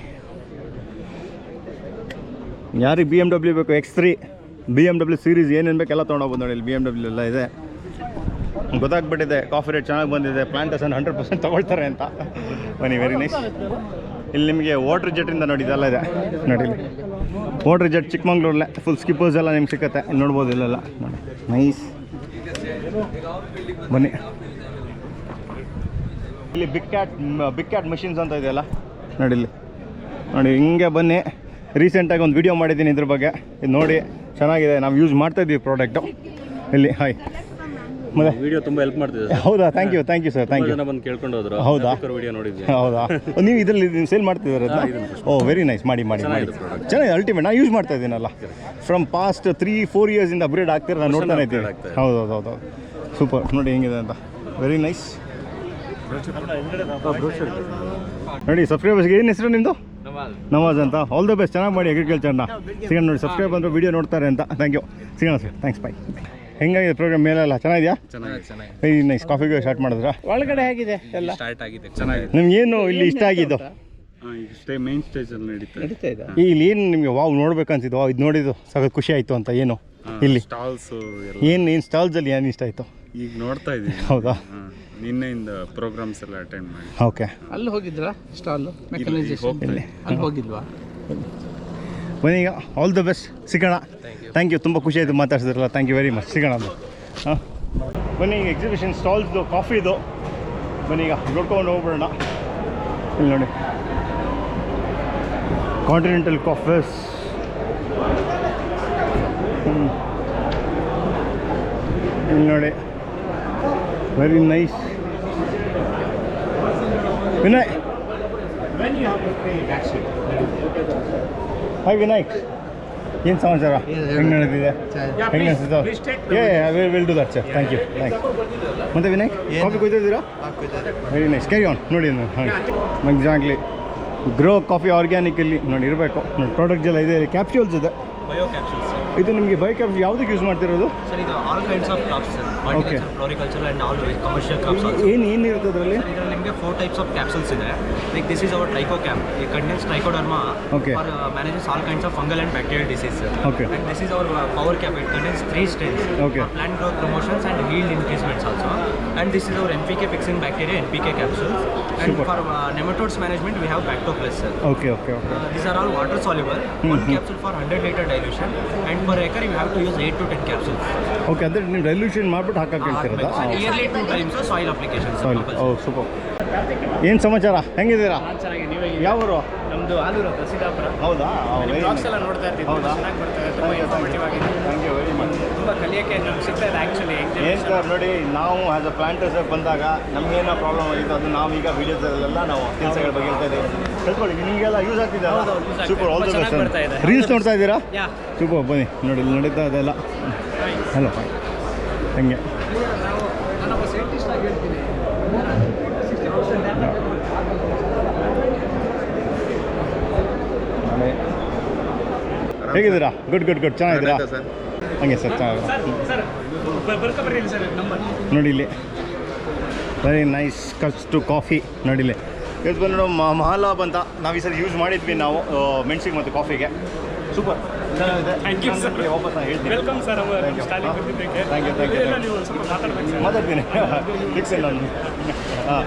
ಯಾರಿಗೆ BMW ಬೇಕು, X3 BMW ಸೀರೀಸ್ ಏನೇನು ಬೇಕು ಎಲ್ಲ ತೊಗೊಂಡೋಗ್ಬೋದು. ನೋಡಿ ಇಲ್ಲಿ BMW ಎಲ್ಲ ಇದೆ. ಗೊತ್ತಾಗ್ಬಿಟ್ಟಿದೆ ಕಾಫಿ ರೇಟ್ ಚೆನ್ನಾಗಿ ಬಂದಿದೆ, ಪ್ಲಾಂಟೇಶನ್ 100% ತೊಗೊಳ್ತಾರೆ ಅಂತ. ಬನ್ನಿ, ವೆರಿ ನೈಸ್. ಇಲ್ಲಿ ನಿಮಗೆ ವಾಟರ್ ಜೆಟ್ಟಿಂದ ನೋಡಿ ಇದೆಲ್ಲ ಇದೆ. ನೋಡಿ ಇಲ್ಲಿ ವಾಟರ್ ಜೆಟ್ ಚಿಕ್ಕಮಂಗ್ಳೂರಲ್ಲೇ ಫುಲ್ ಸ್ಕಿಪ್ಪರ್ಸ್ ಎಲ್ಲ ನಿಮ್ಗೆ ಸಿಗುತ್ತೆ. ಇಲ್ಲಿ ನೋಡ್ಬೋದು ಇಲ್ಲೆಲ್ಲ ನೋಡಿ, ನೈಸ್. ಬನ್ನಿ ಇಲ್ಲಿ ಬಿಗ್ ಕ್ಯಾಟ್ ಮಷಿನ್ಸ್ ಅಂತ ಇದೆಯಲ್ಲ ನೋಡಿ ಇಲ್ಲಿ. ನೋಡಿ ಹಿಂಗೆ ಬನ್ನಿ, ರೀಸೆಂಟಾಗಿ ಒಂದು ವಿಡಿಯೋ ಮಾಡಿದ್ದೀನಿ ಇದ್ರ ಬಗ್ಗೆ, ಇದು ನೋಡಿ ಚೆನ್ನಾಗಿದೆ. ನಾವು ಯೂಸ್ ಮಾಡ್ತಾಯಿದ್ದೀವಿ ಪ್ರಾಡಕ್ಟು ಇಲ್ಲಿ. ಹಾಯ್ ಮತ್ತೆ ವಿಡಿಯೋ ತುಂಬ ಹೆಲ್ಪ್ ಮಾಡ್ತಿದೆ. ಹೌದಾ? Thank you sir, thank you. ಬಂದು ಕೇಳ್ಕೊಂಡು ಹೋದ್ರು. ಹೌದಾ? ವಿಡಿಯೋ ನೋಡಿದ್ವಿ. ಹೌದಾ? ನೀವು ಇದರಲ್ಲಿ ಸೇಲ್ ಮಾಡ್ತಿದ್ದೀರ? Oh very nice. ಮಾಡಿ ಚೆನ್ನಾಗಿದೆ. ಅಲ್ಟಿಮೇಟ್ ನಾನು ಯೂಸ್ ಮಾಡ್ತಾ ಇದ್ದೀನಲ್ಲ ಫ್ರಮ್ ಪಾಸ್ಟ್ 3-4 ಇಯರ್ಸಿಂದ ಅಪ್ಗ್ರೇಡ್ ಆಗ್ತಿರೋ ನಾನು ನೋಡ್ತಾನೆ ಇದ್ದೀನಿ. ಹೌದು ಸೂಪರ್. ನೋಡಿ ಹೆಂಗಿದೆ ಅಂತ, ವೆರಿ ನೈಸ್. ನೋಡಿ ಸಬ್ಸ್ಕ್ರೈಬರ್ಸ್ಗೆ ಏನು ಹೆಸರು ನಿಮ್ಮದು? ನವಾಜ್ ಅಂತ. ಆಲ್ ದ ಬೆಸ್ಟ್, ಚೆನ್ನಾಗಿ ಮಾಡಿ ಅಗ್ರಿಕಲ್ಚರ್ನ. ಸಿಗೋಣ. ನೋಡಿ ಸಬ್ಸ್ಕ್ರೈಬ್ ಬಂದರು ವಿಡಿಯೋ ನೋಡ್ತಾರೆ ಅಂತ. Thank you. ಸಿಗೋಣ ಸರ್, ಥ್ಯಾಂಕ್ಸ್. ಬಾಯ್. ಹೆಂಗಾಗಿದೆ ಪ್ರೋಗ್ರಾಮ್ ಮೇಲೆಲ್ಲ? ಚೆನ್ನಾಗಿದೆಯಾ? Very nice. ಕಾಫಿಗೆ ಸ್ಟಾರ್ಟ್ ಮಾಡಿದ್ರಾ? ಒಳಗಡೆ ಹೇಗಿದೆ ಎಲ್ಲ? ಸ್ಟಾರ್ಟ್ ಆಗಿದೆ, ಚೆನ್ನಾಗಿದೆ. ನಿಮ್ಗೇನು ಇಲ್ಲಿ ಇಷ್ಟ ಆಗಿದ್ದು? ಮೇನ್ ಸ್ಟೇಜಲ್ಲಿ ನಡೀತಾ ಇದೆ. ಇಲ್ಲಿ ಏನು ನಿಮಗೆ ವಾವ್ ನೋಡ್ಬೇಕನ್ಸಿದ್ದು? ಇದು ನೋಡಿದ್ದು ಸಖತ್ ಖುಷಿ ಆಯಿತು ಅಂತ. ಏನು ಇಲ್ಲಿ ಸ್ಟಾಲ್ಸು ಏನು ಸ್ಟಾಲ್ಸಲ್ಲಿ ಏನು ಇಷ್ಟ ಆಯಿತು? ಈಗ ನೋಡ್ತಾ ಇದ್ದೀನಿ. ಹೌದಾ? ನಿನ್ನೆಯಿಂದ ಪ್ರೋಗ್ರಾಮ್ಸ್ ಎಲ್ಲ ಅಟೆಂಡ್ ಮಾಡಿ. ಓಕೆ. ಅಲ್ಲಿ ಹೋಗಿದ್ರಾ ಸ್ಟಾಲ್ ಮೆಕನೈಸೇಷನ್? ಅಲ್ಲಿ ಹೋಗಿಲ್ವಾ? ಬನ್ನಿ ಈಗ, ಆಲ್ ದ ಬೆಸ್ಟ್. ಸಿಗೋಣ. Thank you. ತುಂಬ ಖುಷಿ ಆಯಿತು ಮಾತಾಡ್ಸಿದ್ರಲ್ಲ. Thank you very much. ಸಿಗೋಣ ಅದು. ಹಾಂ ಬನ್ನಿ, ಈಗ ಎಕ್ಸಿಬಿಷನ್ ಸ್ಟಾಲ್ಸ್ದು ಕಾಫಿದು ಬನ್ನಿ ಈಗ ನೋಡ್ಕೊಂಡು ಹೋಗ್ಬಿಡೋಣ. ಇಲ್ಲಿ ನೋಡಿ ಕಾಂಟಿನೆಂಟಲ್ ಕಾಫೀಸ್. ಇಲ್ಲಿ ನೋಡಿ very nice. Vinay, hi Vinayak, ಏನು ಸಮಾಚಾರ? ಹೆಂಗೆ ನಡೆದಿದೆ? ಹೆಂಗೆ ಅನಿಸ್ತು? Will do that sir. Thank you. ಮತ್ತು ವಿನಾಯಕ್, ಕಾಫಿ ಕುಯ್ತಿದ್ದೀರಾ? Very nice. Carry on. ನೋಡಿ ಹಾಗೆ ಎಕ್ಸಾಕ್ಟ್ಲಿ ಗ್ರೋ ಕಾಫಿ ಆರ್ಗ್ಯಾನಿಕಲ್ಲಿ ನೋಡಿ ಇರಬೇಕು. ನೋಡಿ ಪ್ರಾಡಕ್ಟ್ಸ್ ಎಲ್ಲ ಇದೆ. ಕ್ಯಾಪ್ಸ್ಯೂಲ್ಸ್ ಇದೆ. Bio capsules. ಇದು ನಿಮಗೆ ಬಯೋ ಕ್ಯಾಪ್ಸ್ ಯಾವುದಕ್ಕೆ ಯೂಸ್ ಮಾಡ್ತಿರೋದು? ಸರ್ ಇದು all kinds of crops sir. Horticulture, floriculture and all commercial crops also. ಏನು ಇರುತ್ತೆ ಅದರಲ್ಲಿ? ಸರ್ ಇದರಲ್ಲಿ ನಿಮಗೆ 4 ಟೈಪ್ಸ್ ಆಫ್ ಕ್ಯಾಪ್ಸೂಲ್ಸ್ ಇದೆ. Like this is our ಟ್ರೈಕೋ cap. It contains trichoderma for manages all kinds of fungal and bacterial disease sir. Okay. And this is our power cap. It contains 3 strains for plant growth promotions and yield increasements also. And this is our NPK fixing bacteria, NPK capsules. And for nematodes management we have Bacto Plus sir. Okay. These are all water soluble. One capsule for 100 liter dilution. And per acre you have to use 8 to 10 capsules. Okay, ಅಂದರೆ ನೀವು dilution ಮಾಡಿಬಿಟ್ಟು ಹಾಕಕ್ಕೆ ಹೇಳ್ತಿರೋದಾ? Yearly 2 times soil application. ಓ super. ಏನು ಸಮಾಚಾರ? ಹೆಂಗಿದ್ದೀರಾ? ಯಾವ ಊರು? ನಮ್ಮದು ಆಲೂರು ಹತ್ರ ಸಿದ್ದಾಪುರ. ಹೌದಾ? ಬ್ಲಾಗ್ಸ್ ಎಲ್ಲ ನೋಡ್ತಾ ಇರ್ತೀವಿ. ಹೌದಾ? ಚೆನ್ನಾಗಿ ಬರ್ತಾರೆ, ತುಂಬ ಇನ್ಫಾರ್ಮೇಟಿವ್ ಆಗಿದೆ. Thank you very much. ತುಂಬ ಕಲಿಯೋಕ್ಕೆ ನಮ್ಗೆ ಸಿಗ್ತಾ ಇದೆ ಆ್ಯಕ್ಚುಲಿ. ಏನು ಸರ್ ನೋಡಿ, ನಾವು ಆ್ಯಸ್ ಅ ಪ್ಲಾಂಟರ್ಸ್ ಬಂದಾಗ ನಮಗೇನೋ ಪ್ರಾಬ್ಲಮ್ ಆಗಿತ್ತು ಅದು ನಾವೀಗ ವೀಡಿಯೋಸಲ್ಲೆಲ್ಲ ನಾವು ಕೆಲಸಗಳ ಬಗ್ಗೆ ಹೇಳ್ತಾ ಇದ್ದೀವಿ. ತಿಳ್ಕೊಳ್ಳಿ, ನಿಮಗೆಲ್ಲ ಯೂಸ್ ಆಗ್ತಿದೆ. Super. All the best. Reels ನೋಡ್ತಾ ಇದ್ದೀರಾ? ಸೂಪರ್. ಬನ್ನಿ ನೋಡಿ ಇಲ್ಲಿ ನಡೀತಾ ಇದೆಲ್ಲ. ಹಲೋ ಹಂಗೆ ನಾನೊಬ್ಬ ಸೈಂಟಿಸ್ಟ್ ಆಗಿ ಹೇಳ್ತೀನಿ. ಹೇಗಿದ್ದೀರಾ? ಗುಡ್ ಚೆನ್ನಾಗಿದ್ದೀರಾ? ಹಂಗೆ ಸರ್ ಚೆನ್ನಾಗಿದ್ದೀರಾ? ಸರ್ ಬರ್ಕೊಬರ್ರಿ ಸರ್ ನಂಬರ್ ನೋಡಿ ಇಲ್ಲಿ very nice cuts to coffee. ನೋಡಿಲ್ಲಿ ಇದು ಬಂದು ಮಹಾಲಾಬ್ ಅಂತ ನಾವು ಈ ಸರಿ ಯೂಸ್ ಮಾಡಿದ್ವಿ ನಾವು ಮೆಣಸಿಗೆ ಮತ್ತು ಕಾಫಿಗೆ. ಸೂಪರ್ ಚೆನ್ನಾಗಿದೆ. Thank you sir. ವಾಪಸ್ ನಾನು ಹೇಳ್ತೀನಿ. Welcome sir. ಸ್ಟಾಲಿಂಗ್ ಬಂದಿದ್ದಕ್ಕೆ ಥ್ಯಾಂಕ್ ಯು. ನೀವು ಸ್ವಲ್ಪ ಮಾತಾಡ್ಬೇಕು ಸರ್. ಮಾತಾಡ್ತೀನಿ ಫಿಕ್ಸ್ ನಾನು. ಹಾಂ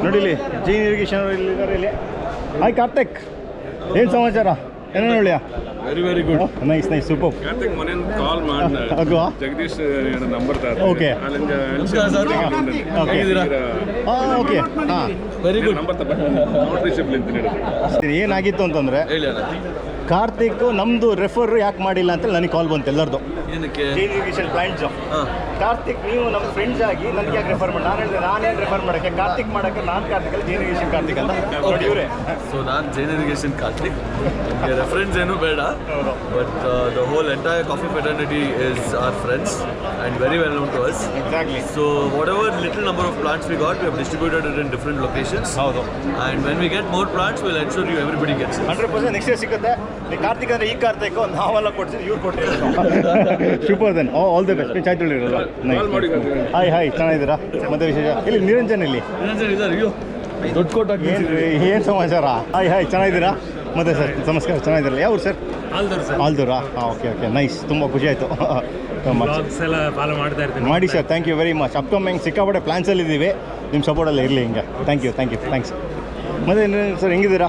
ನೋಡಿ ಇಲ್ಲಿ ಜೈನ್ ಇರಿಗೇಷನ್ ಇಲ್ಲಿದ್ದಾರೆ ಇಲ್ಲಿ. ಹಾಯ್ ಕಾರ್ತಿಕ್, ಏನು ಸಮಾಚಾರ? ಏನೋ ಹೇಳಿಯಾ? Very good. Nice super. Karthik ಮೊನ್ನೆ ಕಾಲ್ ಮಾಡಿ ಜಗದೀಶ್ ನಂಬರ್ ಓಕೆ ಓಕೆ ಹಾಂ ವೆರಿ ಗುಡ್. ನಂಬರ್ ಏನಾಗಿತ್ತು ಅಂತಂದರೆ ಕಾರ್ತಿಕ್ ನಮ್ಮದು ರೆಫರ್ ಯಾಕೆ ಮಾಡಿಲ್ಲ ಅಂತ ನನಗೆ ಕಾಲ್ ಬಂತು ಎಲ್ಲರದು ಏನಕ್ಕೆ ಪ್ಲಾಂಟ್ಸು. ಕಾರ್ತಿಕ್ ನೀವು ನಮ್ಮ ಫ್ರೆಂಡ್ಸ್ ಆಗಿ ನನಗೆ ಯಾಕೆ ರೆಫರ್ ಮಾಡಿ, ನಾನು ಹೇಳಿದೆ ನಾನೇನು ರೆಫರ್ ಮಾಡೋಕ್ಕೆ, ಕಾರ್ತಿಕ್ ಮಾಡೋಕ್ಕೆ ನಾನು ಕಾರ್ತಿಕ್ ಅಲ್ಲ ಜೈನ್ ಕಾರ್ತಿಕ್ ಅಂತ ನೋಡಿ ಇವರೇ. ಸೊ ನಾನು ಜೈನ್ ಇರಿಗೇಷನ್ ಕಾರ್ತಿಕ್, ರೆಫರೆನ್ಸ್ ಏನು ಬೇಡ, but the whole entire coffee fraternity is our friends and very well known to us. Exactly. So whatever little number of plants we got, we have distributed it in different locations. ಹೌದು. And when we get more plants, we'll ensure you everybody gets it. 100% next year ಸಿಗುತ್ತೆ. ನೀವು ಕಾರ್ತಿಕ್ ಅಂದರೆ ಈ ಕಾರ್ತಿಕ್ ನಾವೆಲ್ಲ ಕೊಡ್ಸಿದ್ದು ಇವ್ರು ಕೊಟ್ಟಿರೋದು. Super then all the best. ಚಾಯ್ ತೊಳಿರಲ್ಲ. ಹಾಯ್ ಹಾಯ್, ಚೆನ್ನಾಗಿದ್ದೀರಾ? ಮತ್ತೆ ವಿಶೇಷ ಇಲ್ಲಿ ನಿರಂಜನ್ ಇಲ್ಲಿ ದೊಡ್ಡ ಕೋಟ್ ಏನು ಸಮಾಚಾರ? ಹಾಯ್ ಹಾಯ್, ಚೆನ್ನಾಗಿದ್ದೀರಾ? ಮತ್ತೆ ಸರ್ ನಮಸ್ಕಾರ, ಚೆನ್ನಾಗಿದ್ದೀರಲ್ಲ? ಯಾವ ಸರ್? ಆಲ್ದೂರಾ? ಹಾಂ, ಓಕೆ ಓಕೆ, ನೈಸ್, ತುಂಬ ಖುಷಿ ಆಯಿತು. ಮಾಡಿ sir, thank you very much. Upcoming ಸಿಕ್ಕಾಪಟ್ಟೆ ಪ್ಲಾನ್ಸಲ್ಲಿ ಇದ್ದೀವಿ, ನಿಮ್ಮ ಸಪೋರ್ಟೆಲ್ಲ ಇರಲಿ ಹಿಂಗೆ. Thank you thanks. ಮತ್ತೆ ಸರ್ ಹೆಂಗಿದ್ದೀರಾ?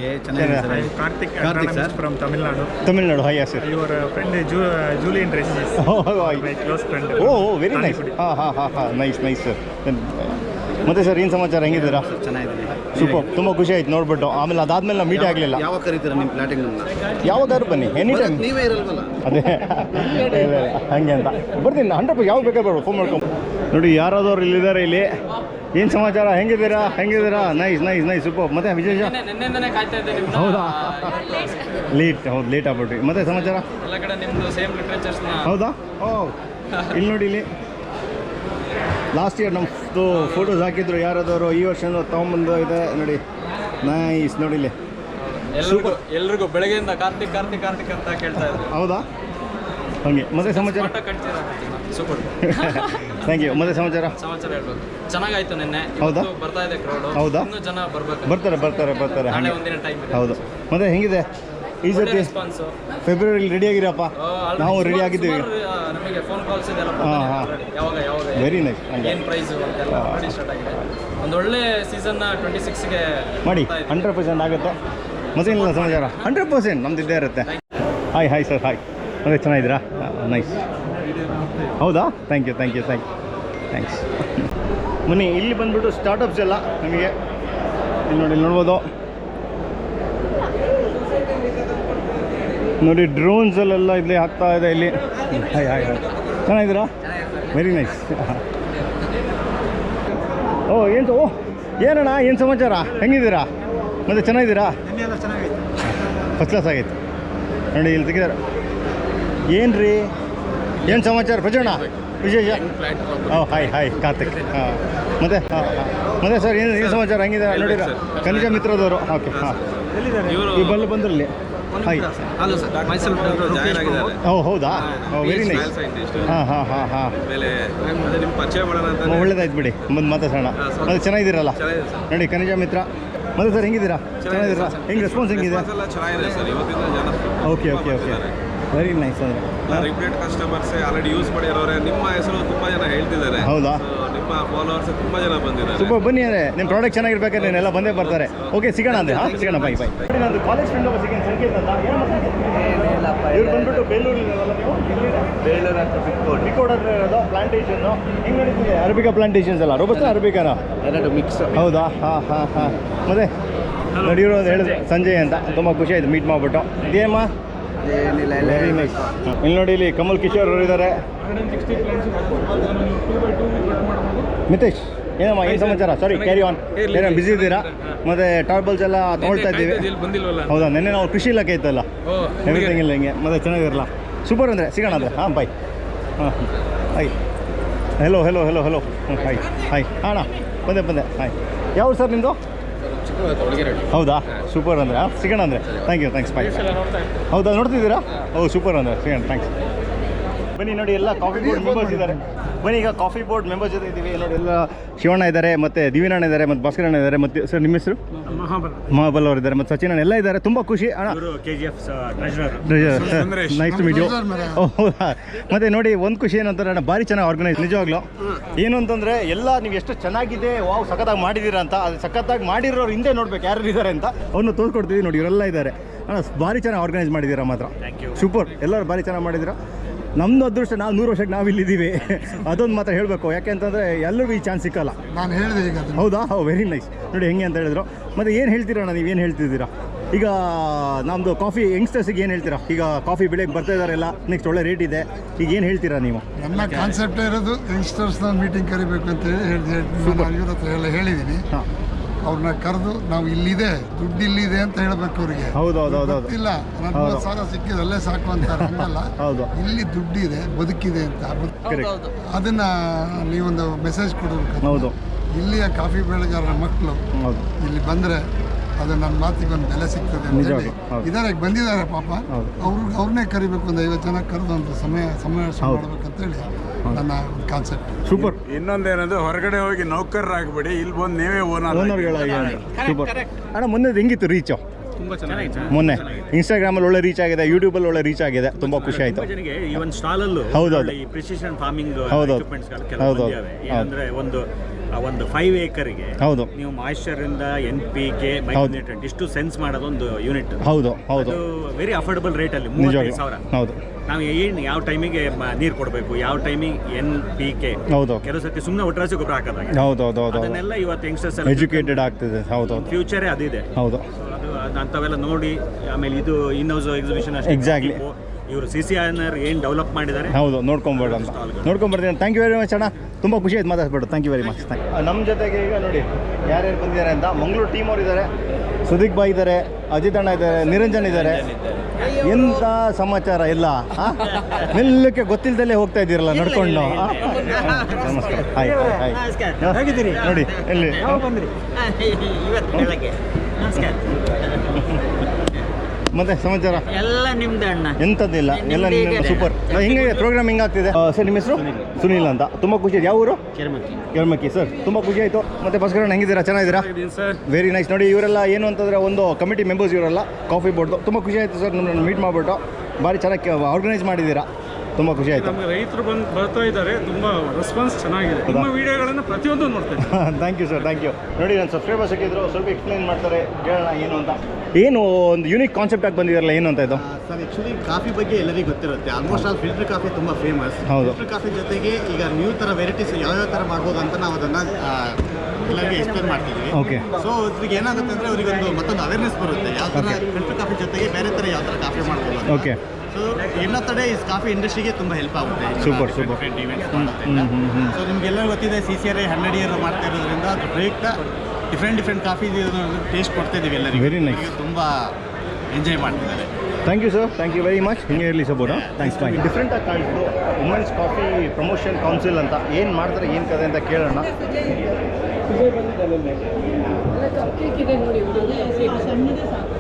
Karthik sir from Tamil Nadu. Hi sir. Your friend Julian dresses my close friend. Oh very nice. ಹಾಂ ನೈಸ್ ಸರ್. ಮತ್ತೆ ಸರ್ ಏನು ಸಮಾಚಾರ, ಹೆಂಗಿದ್ದೀರಾ? ಚೆನ್ನಾಗಿದೆ. ಸೂಪರ್, ತುಂಬ ಖುಷಿ ಆಯ್ತು ನೋಡ್ಬಿಟ್ಟು. ಆಮೇಲೆ ಅದಾದ್ಮೇಲೆ ನಾವು ಮೀಟ್ ಆಗಲಿಲ್ಲ. ಯಾವಾಗ ಕರೀತೀರಾ ನಿಮ್ಮ ಪ್ಲಾಟಿಂಗ್ ನಮ್ಮನ್ನ? ಯಾವಾಗಾದ್ರು ಬನ್ನಿ, ಎನಿ ಟೈಮ್. ನೀವೇ ಇರಲ್ವಲ್ಲ? ಅದೇ ಹಂಗೆ ಅಂತ ಬರ್ತೀನಿ 100%. ಯಾವಾಗ ಬೇಕಾದ್ರೆ ಬರ್ಬೋದು, ಫೋನ್ ಮಾಡ್ಕೊಂಡು. ನೋಡಿ ಯಾರಾದವ್ರು ಇಲ್ಲಿದ್ದಾರೆ ಇಲ್ಲಿ. ಏನು ಸಮಾಚಾರ, ಹೆಂಗಿದ್ದೀರಾ? Nice super. ಮತ್ತೆ ವಿಶೇಷ? ಹೌದಾ? ಲೇಟ್ ಆಗ್ಬಿಟ್ರಿ. ಮತ್ತೆ ಸಮಾಚಾರ ಹೌದಾ? ಓ ಇಲ್ಲಿ ನೋಡಿ, ಇಲ್ಲಿ ಲಾಸ್ಟ್ ಇಯರ್ ನಮ್ಮದು ಫೋಟೋಸ್ ಹಾಕಿದ್ರು ಯಾರಾದವರು. ಈ ವರ್ಷ ತೊಗೊಂಬಂದು ಇದೆ ನೋಡಿ, ನೈಸ್. ನೋಡಿ ಇಲ್ಲಿ ಎಲ್ರಿಗೂ ಬೆಳಗ್ಗೆಯಿಂದ ಕಾರ್ತಿಕ್ ಅಂತ ಕೇಳ್ತಾ ಇದ್ರು. ಹೌದಾ? ಹಂಗೆ. ಮತ್ತೆ ಸಮಾಚಾರ? ಸೂಪರ್. Thank you. ಮತ್ತೆ ಸಮಾಚಾರ ಹೇಳ್ಬೇಕು, ಚೆನ್ನಾಗಾಯ್ತು ನಿನ್ನೆ. ಹೌದಾ? ಬರ್ತಾ ಇದೆ ಕ್ರೌಡ್. ಹೌದಾ? ಇನ್ನೂ ಜನ ಬರ್ಬೇಕು. ಬರ್ತಾರೆ ನಾಳೆ ಹಂಗೆ. ಒಂದಿನ ಟೈಮ್ ಇದೆ. ಹೌದು. ಮತ್ತೆ ಹೆಂಗಿದೆ ಈ ಸತಿ ರೆಸ್ಪಾನ್ಸು? ಫೆಬ್ರವರಿಲಿ ರೆಡಿ ಆಗಿರಪ್ಪ. ನಾವು ರೆಡಿ ಆಗಿದ್ದೀವಿ. ನಮಗೆ ಫೋನ್ ಕಾಲ್ಸ್ ಇದೆಲ್ಲ ಹಾಂ. ಯಾವಾಗ ವೆರಿ ನೈಸ್. ಹಂಗೆ ಏನು ಪ್ರೈಸು ಅಂತೆಲ್ಲ ಆಲ್ರೆಡಿ ಸ್ಟಾರ್ಟ್ ಆಗಿದೆ. ಒಂದು ಒಳ್ಳೆ ಸೀಸನ್ನ 26ಗೆ ಮಾಡಿ 100% ಆಗುತ್ತೆ. ಮತ್ತೇನಿಲ್ಲ ಸಮಾಚಾರ? 100% ನಮ್ದು ಇದ್ದೇ ಇರುತ್ತೆ. Hi sir, hi. ಅದೇ ಚೆನ್ನಾಗಿದ್ದೀರಾ? ನೈಸ್. ಹೌದಾ? Thank you thanks. ಬನ್ನಿ, ಇಲ್ಲಿ ಬಂದುಬಿಟ್ಟು ಸ್ಟಾರ್ಟಪ್ಸ್ ಎಲ್ಲ ನಮಗೆ ಇಲ್ಲಿ ನೋಡ್ಬೋದು. ನೋಡಿ ಡ್ರೋನ್ಸಲ್ಲೆಲ್ಲ ಇಲ್ಲಿ ಆಗ್ತಾ ಇದೆ ಇಲ್ಲಿ. ಹಾಯ್ ಚೆನ್ನಾಗಿದ್ದೀರಾ? Very nice. ಏನಣ್ಣ, ಏನು ಸಮಾಚಾರ, ಹೆಂಗಿದ್ದೀರಾ? ಮತ್ತೆ ಚೆನ್ನಾಗಿದ್ದೀರಾ? ಫಸ್ಟ್ ಕ್ಲಾಸ್ ಆಗೈತೆ ನೋಡಿ. ಇಲ್ಲಿ ತೆಗಿದಾರೆ. ಏನು ಸಮಾಚಾರ ಪ್ರಜೋಣ ವಿಶೇಷ? ಹಾಯ್ ಕಾರ್ತಿಕ್. ಮತ್ತೆ ಸರ್ ಏನು ಸಮಾಚಾರ, ಹೆಂಗಿದ್ದಾರೆ? ನೋಡಿರಾ ಖನಿಜ ಮಿತ್ರದವರು. ಓಕೆ. ಈ ಬಲ್ಲ ಬಂದ್ರಲ್ಲಿ. ಹಾಯ್. ಹೌದಾ? Very nice. ಹಾಂ. ಒಳ್ಳೇದಾಯ್ತು ಬಿಡಿ, ಬಂದು ಮಾತಾಡೋಣ. ಮತ್ತೆ ಚೆನ್ನಾಗಿದ್ದೀರಲ್ಲ? ನೋಡಿ ಖನಿಜ ಮಿತ್ರ. ಮತ್ತೆ ಸರ್ ಹೆಂಗಿದ್ದೀರಾ? ಚೆನ್ನಾಗಿದ್ದೀರಾ? ಹೆಂಗೆ ರೆಸ್ಪಾನ್ಸ್ ಹೆಂಗಿದೆ? Okay very nice. Repeat customers already use ಮಾಡಿರೋರೆ. ನಿಮ್ಮ ಹೆಸರು ತುಂಬಾ ಜನ ಹೇಳ್ತಿದ್ದಾರೆ. ಹೌದಾ? ನಿಮ್ಮ ಫಾಲೋವರ್ಸ್ ತುಂಬಾ ಜನ ಬಂದಿದ್ದಾರೆ. ಸೂಪರ್. ಬನ್ನಿ, ಅಂದರೆ ನಿಮ್ಮ ಪ್ರಾಡಕ್ಟ್ ಚೆನ್ನಾಗಿರ್ಬೇಕಾದ್ರೆ ನೀನೆಲ್ಲ ಬಂದೇ ಬರ್ತಾರೆ. ಓಕೆ, ಸಿಗೋಣ ಅಂದರೆ. ಸಿಗೋಣ. ಬೈ. ನಂದು ಕಾಲೇಜ್ ಫ್ರೆಂಡ್ ಒಬ್ಬ ಸಿಗೋಣ, ಸಂಕೇತ್ ಅಂತ. ಇವ್ರು ಬಂದ್ಬಿಟ್ಟು ಬೇಲೂರು ಅಂತ ಬಿಕ್ಕೋಡ್ ಹತ್ರ ಇರೋದು ಪ್ಲಾಂಟೇಶನ್ನು. ಹೆಂಗೆ ನಡೀತಿದೆ ಅರಬಿಕಾ ಪ್ಲಾಂಟೇಶನ್ಸ್ ಎಲ್ಲ? ರೋಬಸ್ಟಾ ಅರಬಿಕಾನ? ಎರಡು ಮಿಕ್ಸ್. ಹೌದಾ? ಹಾಂ. ಮತ್ತೆ ನಡಿಯೋರು ಅಂತ ಹೇಳಿದ್ರು ಸಂಜಯ್ ಅಂತ. ತುಂಬ ಖುಷಿ ಆಯಿತು ಮೀಟ್ ಮಾಡಿಬಿಟ್ಟು. ಇದೇಮ್ಮ? Very nice. ಇಲ್ಲಿ ನೋಡಿ, ಇಲ್ಲಿ ಕಮಲ್ ಕಿಶೋರ್ ಅವರು ಇದ್ದಾರೆ. ಮಿತೇಶ್, ಏನಮ್ಮ ಏನು ಸಮಾಚಾರ? ಸಾರಿ, ಕ್ಯಾರಿ ಆನ್. ಏನೋ ಬಿಸಿ ಇದ್ದೀರಾ? ಮತ್ತು ಟಾರ್ಬಲ್ಸ್ ಎಲ್ಲ ತೊಗೊಳ್ತಾ ಇದ್ದೀವಿ. ಹೌದಾ? ನೆನ್ನೆ ನಾವು ಕೃಷಿ ಇಲಾಖೆ ಇತ್ತಲ್ಲ, ಎವ್ರಿಥಿಂಗ್ ಇಲ್ಲ ಹಿಂಗೆ. ಮತ್ತೆ ಚೆನ್ನಾಗಿರಲ್ಲ. ಸೂಪರ್ ಅಂದರೆ ಸಿಗೋಣ ಅಂದರೆ. ಹಾಂ, ಬಾಯ್. ಹಾಯ್. ಹೆಲೋ. ಹಾಯ್ ಅಣ್ಣ, ಬಂದೆ. ಹಾಯ್. ಯಾವ ಸರ್ ನಿಮ್ಮದು? ಹೌದಾ? ಸೂಪರ್ ಅಂದರೆ. ಸಿಗೋಣ ಅಂದರೆ. ಥ್ಯಾಂಕ್ಸ್. ಬಾಯ್. ಹೌದಾ? ನೋಡ್ತಿದ್ದೀರಾ? ಸೂಪರ್ ಅಂದರೆ. ಸಿಗೋಣ. ಥ್ಯಾಂಕ್ಸ್. ಬನ್ನಿ ನೋಡಿ, ಎಲ್ಲ ಕಾಫಿ ಬೋರ್ಡ್ ಮೆಂಬರ್ಸ್ ಇದ್ದಾರೆ. ಬನ್ನಿ, ಈಗ ಕಾಫಿ ಬೋರ್ಡ್ ಮೆಂಬರ್ಸ್ ಜೊತೆ ಇದ್ದೀವಿ ನೋಡಿ. ಎಲ್ಲ ಶಿವಣ್ಣ ಇದ್ದಾರೆ, ಮತ್ತು ದಿವಿನಣ್ಣ ಇದ್ದಾರೆ, ಮತ್ತು ಭಾಸ್ಕರಣ್ಣ ಇದ್ದಾರೆ, ಮತ್ತು ಸರ್ ನಿಮ್ಮ ಹೆಸರು? ಮಹಾಬಲ್ ಅವರು ಇದ್ದಾರೆ, ಮತ್ತು ಸಚಿನ್ ಅಣ್ಣ ಎಲ್ಲ ಇದ್ದಾರೆ. ತುಂಬ ಖುಷಿ ಅಣ್ಣ. Nice to meet you. ಹೌದಾ? ಮತ್ತು ನೋಡಿ, ಒಂದು ಖುಷಿ ಏನಂತಾರೆ ಅಣ್ಣ, ಭಾರಿ ಚೆನ್ನಾಗಿ ಆರ್ಗನೈಸ್. ನಿಜವಾಗ್ಲೂ ಏನು ಅಂತಂದರೆ ಎಲ್ಲ ನೀವು ಎಷ್ಟು ಚೆನ್ನಾಗಿದೆ, ವಾವ್ ಸಖತ್ತಾಗಿ ಮಾಡಿದ್ದೀರಾ ಅಂತ. ಅದು ಸಖತ್ತಾಗಿ ಮಾಡಿರೋರು ಹಿಂದೆ ನೋಡ್ಬೇಕು ಯಾರು ಇದ್ದಾರೆ ಅಂತ. ಅವ್ರನ್ನ ತೋರಿಸ್ಕೊಡ್ತೀವಿ ನೋಡಿ. ಇವರೆಲ್ಲ ಇದ್ದಾರೆ ಅಣ್ಣ. ಭಾರಿ ಚೆನ್ನಾಗಿ ಆರ್ಗನೈಸ್ ಮಾಡಿದ್ದೀರಾ ಮಾತ್ರ. ಸೂಪರ್. ಎಲ್ಲರೂ ಭಾರಿ ಚೆನ್ನಾಗಿ ಮಾಡಿದ್ದೀರಾ. ನಮ್ಮದು ಅದೃಷ್ಟ, ನಾವು 100 ವರ್ಷಕ್ಕೆ ನಾವಿಲ್ಲಿದ್ದೀವಿ. ಅದೊಂದು ಮಾತ್ರ ಹೇಳಬೇಕು. ಯಾಕೆ ಅಂತಂದರೆ ಎಲ್ಲರಿಗೂ ಈ ಚಾನ್ಸ್ ಸಿಕ್ಕಲ್ಲ. ನಾನು ಹೇಳಿದೆ ಈಗ. ಹೌದಾ? Very nice. ನೋಡಿ ಹೆಂಗೆ ಅಂತ ಹೇಳಿದ್ರು. ಮತ್ತು ಏನು ಹೇಳ್ತೀರಣ್ಣ, ನೀವೇನು ಹೇಳ್ತಿದ್ದೀರಾ? ಈಗ ನಮ್ಮದು ಕಾಫಿ ಯಂಗ್ಸ್ಟರ್ಸಿಗೆ ಏನು ಹೇಳ್ತೀರಾ? ಈಗ ಕಾಫಿ ಬೆಳೆಗೆ ಬರ್ತಾ ಇದ್ದಾರೆಲ್ಲ, ನೆಕ್ಸ್ಟ್ ಒಳ್ಳೆ ರೇಟ್ ಇದೆ, ಈಗ ಏನು ಹೇಳ್ತೀರಾ ನೀವು? ನನ್ನ ಕಾನ್ಸೆಪ್ಟ್ ಇರೋದು ಯಂಗ್ಸ್ಟರ್ಸ್ನ ಮೀಟಿಂಗ್ ಕರಿಬೇಕು ಅಂತ ಹೇಳಿ ನಾನು ಇವ್ರ ಹತ್ರ ಎಲ್ಲ ಹೇಳಿದ್ದೀನಿ. ಅವ್ರನ್ನ ಕರೆದು ನಾವು ಇಲ್ಲಿದೆ, ದುಡ್ಡು ಇಲ್ಲಿದೆ ಅಂತ ಹೇಳ್ಬೇಕು ಅವ್ರಿಗೆ. ಗೊತ್ತಿಲ್ಲ, ನಾನು 30,000 ಸಿಕ್ಕಿದಲ್ಲೇ ಸಾಕು ಅಂತಾರೆ. ಹಂಗಲ್ಲ, ಇಲ್ಲಿ ದುಡ್ಡಿದೆ, ಬದುಕಿದೆ ಅಂತ ಅದನ್ನ ನೀವೊಂದು ಮೆಸೇಜ್ ಕೊಡಬೇಕು. ಇಲ್ಲಿಯ ಕಾಫಿ ಬೆಳೆಗಾರರ ಮಕ್ಕಳು ಇಲ್ಲಿ ಬಂದರೆ ಅದು ನನ್ನ ಮಾತಿಗೆ ಒಂದು ಬೆಲೆ ಸಿಗ್ತದೆ ಅಂತ ಹೇಳಿ ಇದಾರೆ, ಬಂದಿದ್ದಾರೆ ಪಾಪ. ಅವ್ರನ್ನೇ ಕರಿಬೇಕು, ಒಂದು 50 ಜನ ಕರೆದು ಒಂದು ಸಮಾವೇಶ ಮಾಡ್ಬೇಕಂತೇಳಿ ನನ್ನ ಕಾನ್ಸೆಪ್ಟ್. ಸೂಪರ್. ಇನ್ನೊಂದೇನಂದ್ರೆ ಹೊರಗಡೆ ಹೋಗಿ ನೌಕರರಾಗಬೇಡಿ, ಇಲ್ಲಿ ಬಂದು ನೀವೇ ಸೂಪರ್ ಅಣ್ಣ. ಮೊನ್ನೆ ಹೆಂಗಿತ್ತು ರೀಚು? ತುಂಬಾ ಚೆನ್ನಾಗಿದೆ. ಮೊನ್ನೆ ಇನ್ಸ್ಟಾಗ್ರಾಮಲ್ಲಿ ಒಳ್ಳೆ ರೀಚ್ ಆಗಿದೆ, ಯೂಟ್ಯೂಬಲ್ಲಿ ಒಳ್ಳೆ ರೀಚ್ ಆಗಿದೆ, ತುಂಬಾ ಖುಷಿ ಆಯಿತು. ಈ ಒಂದು ಸ್ಟಾಲಲ್ಲೂ ಹೌದೌದು, ಪ್ರಿಸಿಷನ್ ಫಾರ್ಮಿಂಗ್ ಹೌದು, ಅಂದ್ರೆ ಒಂದು 5 ಏಕರ್ಗೆ ಹೌದು, ನೀವು ಮಾಯಿಶ್ಚರ್ ಇಂದ NPK ಮೈಕ್ರೋನ್ಯೂಟ್ರಿಯೆಂಟ್ ಇಷ್ಟು ಸೆನ್ಸ್ ಮಾಡೋದೊಂದು ಯೂನಿಟ್. ಹೌದು ಹೌದು, ವೆರಿ ಅಫೋರ್ಡಬಲ್ ರೇಟ್ ಅಲ್ಲಿ 35,000. ಹೌದು, ನಾವು ಏನು ಯಾವ ಟೈಮಿಗೆ ನೀರು ಕೊಡಬೇಕು, ಯಾವ ಟೈಮಿಗೆ NPK, ಹೌದು, ಕೆಲವು ಸರ್ತಿ ಸುಮ್ಮನೆ ಒಟ್ಟರಾಸಿ ಗೊಬ್ಬರ ಹಾಕೋದಾಗ, ಹೌದು, ಅದನ್ನೆಲ್ಲ ಇವತ್ತು ಯಂಗ್ಸ್ಟರ್ಸ್ ಎಜುಕೇಟೆಡ್ ಆಗ್ತಿದೆ. ಹೌದು, ಫ್ಯೂಚರೇ ಅದಿದೆ. ಹೌದು, ಅದು ಅಂಥವೆಲ್ಲ ನೋಡಿ. ಆಮೇಲೆ ಇದು ಇನ್-ಹೌಸ್ ಎಕ್ಸಿಬಿಷನ್ ಎಕ್ಸಾಕ್ಟ್ಲಿ, ಇವರು CCINR ಏನು ಡೆವಲಪ್ ಮಾಡಿದ್ದಾರೆ, ಹೌದು, ನೋಡ್ಕೊಂಬೇಡ ಅಂತ ನೋಡ್ಕೊಂಬರ್ತೀನಿ. ಥ್ಯಾಂಕ್ ಯು ವೆರಿ ಮಚ್ ಅಣ್ಣ, ತುಂಬ ಖುಷಿ ಆಯ್ತು ಮಾತಾಡ್ಬಿಟ್ಟು. Thank you very much. ನಮ್ಮ ಜೊತೆಗೆ ಈಗ ನೋಡಿ ಯಾರ್ಯಾರು ಬಂದಿದ್ದಾರೆ ಅಂತ. ಮಂಗಳೂರು ಟೀಮ್ ಅವ್ರು ಇದ್ದಾರೆ, ಸುದೀಕ್ ಬಾಯ್ ಇದ್ದಾರೆ, ಅಜಿತ್ ಅಣ್ಣ ಇದ್ದಾರೆ, ನಿರಂಜನ್ ಇದ್ದಾರೆ. ಎಂಥ ಸಮಾಚಾರ ಎಲ್ಲ ಮೆಲ್ಲಕ್ಕೆ ಗೊತ್ತಿಲ್ಲದಲ್ಲೇ ಹೋಗ್ತಾ ಇದ್ದೀರಲ್ಲ ನಡ್ಕೊಂಡು. ನಮಸ್ಕಾರ. ಹಾಯ್ ಹಾಯ್ ಹೇಗಿದ್ದೀರಿ? ನೋಡಿ ಎಲ್ಲಿ ಮತ್ತೆ ಸಮಾಚಾರ ಎಲ್ಲ ನಿಮ್ದು ಅಣ್ಣ, ಎಂಥದ್ದಿಲ್ಲ, ಎಲ್ಲ ಸೂಪರ್. ಹಿಂಗೆ ಪ್ರೋಗ್ರಾಮ್ ಹಿಂಗಾಗ್ತಿದೆ. ಸರ್ ನಿಮ್ಮ ಹೆಸರು? ಸುನೀಲ್ ಅಂತ. ತುಂಬ ಖುಷಿ ಆಯ್ತು. ಯಾವ ಊರು? ಕೆರ್ಮಕ್ಕಿ. ಸರ್ ತುಂಬ ಖುಷಿ ಆಯಿತು. ಮತ್ತು ಭಾಸ್ಕರಣ್ಣ ಹೆಂಗಿದ್ದೀರಾ? ಚೆನ್ನಾಗಿದ್ದೀರಾ? Very nice. ನೋಡಿ ಇವರೆಲ್ಲ ಏನು ಅಂತಂದರೆ ಒಂದು ಕಮಿಟಿ ಮೆಂಬರ್ಸ್ ಇವರೆಲ್ಲ, ಕಾಫಿ ಬೋರ್ಡ್ದು. ತುಂಬ ಖುಷಿ ಆಯಿತು ಸರ್, ನಿಮ್ಮನ್ನು ಮೀಟ್ ಮಾಡಿಬಿಟ್ಟು. ಭಾರಿ ಚೆನ್ನಾಗಿ ಆರ್ಗನೈಸ್ ಮಾಡಿದ್ದೀರಾ, ತುಂಬ ಖುಷಿ ಆಯಿತು. ನಮ್ಮ ರೈತರು ಬಂದು ಬರ್ತಾ ಇದ್ದಾರೆ, ತುಂಬ ರೆಸ್ಪಾನ್ಸ್ ಚೆನ್ನಾಗಿದೆ. ನಿಮ್ಮ ವಿಡಿಯೋಗಳನ್ನು ಪ್ರತಿಯೊಂದು ನೋಡ್ತೇನೆ. Thank you sir, thank you. ನೋಡಿ ನನ್ನ ಸಬ್ಸ್ಕ್ರೈಬರ್ಸ್ ಸಿಕ್ಕಿದ್ರು, ಸ್ವಲ್ಪ ಎಕ್ಸ್ಪ್ಲೈನ್ ಮಾಡ್ತಾರೆ, ಕೇಳೋಣ ಏನು ಅಂತ. ಏನು ಒಂದು ಯೂನಿಕ್ ಕಾನ್ಸೆಪ್ಟ್ ಆಗಿ ಬಂದಿರಲ್ಲ, ಏನು ಅಂತ ಇದು? ಸರ್ ಆ್ಯಕ್ಚುಲಿ ಕಾಫಿ ಬಗ್ಗೆ ಎಲ್ಲರಿಗೂ ಗೊತ್ತಿರುತ್ತೆ. ಆಲ್ಮೋಸ್ಟ್ ಆಲ್ ಫಿಲ್ಟರ್ ಕಾಫಿ ತುಂಬ ಫೇಮಸ್. ಹೌದು. ಫಿಲ್ಟರ್ ಕಾಫಿ ಜೊತೆಗೆ ಈಗ ನ್ಯೂ ಥರ ವೆರೈಟೀಸ್ ಯಾವ್ಯಾವ ಥರ ಮಾಡ್ಬೋದು ಅಂತ ನಾವು ಅದನ್ನು ಎಲ್ಲರಿಗೆ ಎಕ್ಸ್ಪ್ಲೇನ್ ಮಾಡ್ತಿದ್ವಿ. ಓಕೆ. ಸೊ ಇದ್ರಿಗೆ ಏನಾಗುತ್ತೆ ಅಂದರೆ ಅವರಿಗೊಂದು ಮತ್ತೊಂದು ಅವೇರ್ನೆಸ್ ಬರುತ್ತೆ, ಯಾವ ಥರ ಫಿಲ್ಟರ್ ಕಾಫಿ ಜೊತೆಗೆ ಬೇರೆ ಥರ ಯಾವ ಥರ ಕಾಫಿ ಮಾಡ್ಬೋದು. ಓಕೆ. ಸೊ ಎಲ್ಲ ಕಡೆ ಈ ಕಾಫಿ ಇಂಡಸ್ಟ್ರಿಗೆ ತುಂಬ ಹೆಲ್ಪ್ ಆಗುತ್ತೆ. ಸೂಪರ್ ಡಿಫ್ರೆಂಟ್ ಇವೆಂಟ್ಸ್ ಮಾಡೋದ್ರಿಂದ. ಸೊ ನಿಮಗೆಲ್ಲ ಗೊತ್ತಿದೆ CCRI 100 ಇಯರ್ ಮಾಡ್ತಾ ಇರೋದ್ರಿಂದ ಅದು ಪ್ರಯುಕ್ತ ಡಿಫ್ರೆಂಟ್ ಕಾಫಿ ಟೇಸ್ಟ್ ಕೊಡ್ತಾ ಇದ್ದೀವಿ ಎಲ್ಲರಿಗೂ. Very nice. ತುಂಬ ಎಂಜಾಯ್ ಮಾಡ್ತಿದ್ದಾರೆ. Thank you sir, thank you very much. ಹಿಂಗೆ ಇರಲಿ ಸಪೋರ್ಟ್. ಥ್ಯಾಂಕ್ಸ್. ಡಿಫ್ರೆಂಟಾಗಿ ಕಾಣಿಸ್ತು ವುಮೆನ್ಸ್ ಕಾಫಿ ಪ್ರಮೋಷನ್ ಕೌನ್ಸಿಲ್ ಅಂತ. ಏನು ಮಾಡ್ತಾರೆ, ಏನು ಕತೆ ಅಂತ ಕೇಳೋಣ.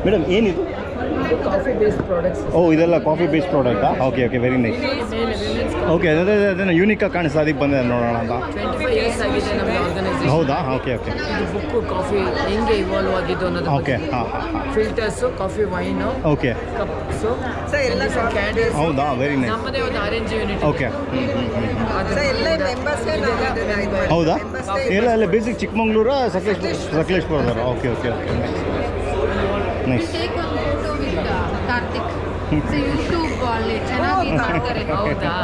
ಮೇಡಮ್ ಏನಿದು? Coffee based products. ಓ ಇದೆಲ್ಲ ಕಾಫಿ ಬೇಸ್ಡ್ ಪ್ರಾಡಕ್ಟಾ? Okay okay, very nice. Okay, ಅದನ್ನು ಯೂನಿಕಾಗಿ ಕಾಣಿಸ್ತಾ, ಅದಕ್ಕೆ ಬಂದೆ ನೋಡೋಣ ಅಂತ. 25 years ಆಗಿದೆ ನಮ್ಮ ಆರ್ಗನೈಸೇಷನ್. ಹೌದಾ? Okay okay. ಇದು ಬುಕ್ಕು ಕಾಫಿ ಹೆಂಗೆ ಇವಾಲ್ವ್ ಆಗಿದ್ದು ಅನ್ನೋದು. ಓಕೆ. ಹಾಂ ಹಾಂ ಹಾಂ. Filters, coffee wine, okay. Cups, candles. ಹೌದಾ? Very nice. ನಮ್ಮದೇ ಒಂದು R&D ಯೂನಿಟ್. ಓಕೆ. ಹೌದಾ? ಎಲ್ಲ ಬೇಸಿಕ್ ಚಿಕ್ಕಮಂಗ್ಳೂರು, ಸಕಲೇಶ್ಪುರದವರು. Okay okay okay, nice. Take ಒಂದು ಫೋಟೋ ವಿತ್ ಕಾರ್ತಿಕ್. ಯೂಟ್ಯೂಬ್ ಅಲ್ಲಿ ಚೆನ್ನಾಗಿ ಮಾಡ್ತಾರೆ. ಹೌದಾ?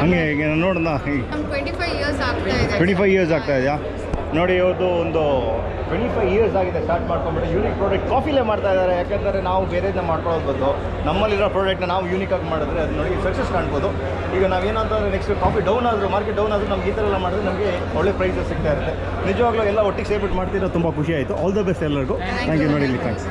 ಹಂಗೆ ನೋಡೋಣ. 25 years ಆಗ್ತಾ ಇದೆ. 25 years ಆಗ್ತಾ ಇದೆಯಾ? ನೋಡಿ ಇವ್ರದ್ದು ಒಂದು 25 years ಆಗಿದೆ ಸ್ಟಾರ್ಟ್ ಮಾಡ್ಕೊಂಡ್ಬಿಟ್ಟು. ಯೂನಿಕ್ ಪ್ರಾಡಕ್ಟ್ ಕಾಫಿಲೇ ಮಾಡ್ತಾ ಇದ್ದಾರೆ. ಯಾಕೆಂದರೆ ನಾವು ಬೇರೆದನ್ನ ಮಾಡ್ಕೊಳ್ಳೋದು ಬದಲು ನಮ್ಮಲ್ಲಿರೋ ಪ್ರಾಡಕ್ಟ್ನ ನಾವು ಯೂನಿಕಾಗಿ ಮಾಡಿದ್ರೆ ಅದು ನೋಡಿ ಸಕ್ಸಸ್ ಕಾಣ್ಬೋದು. ಈಗ ನಾವೇನಂತಂದರೆ ನೆಕ್ಸ್ಟ್ ಕಾಫಿ ಡೌನ್ ಆದರೂ, ಮಾರ್ಕೆಟ್ ಡೌನ್ ಆದರೂ ನಮ್ಗೆ ಈ ಥರ ಎಲ್ಲ ಮಾಡಿದ್ರೆ ನಮಗೆ ಒಳ್ಳೆ ಪ್ರೈಸಸ್ ಸಿಗ್ತಾ ಇರುತ್ತೆ. ನಿಜವಾಗ್ಲೂ ಎಲ್ಲ ಒಟ್ಟಿಗೆ ಸೇರ್ಬಿಟ್ಟು ಮಾಡ್ತಿರೋ ತುಂಬ ಖುಷಿ ಆಯಿತು. ಆಲ್ ದ ಬೆಸ್ಟ್ ಎಲ್ಲರಿಗೂ. Thank you. ನೋಡಿ ಇಲ್ಲಿ ಥ್ಯಾಂಕ್ಸ್.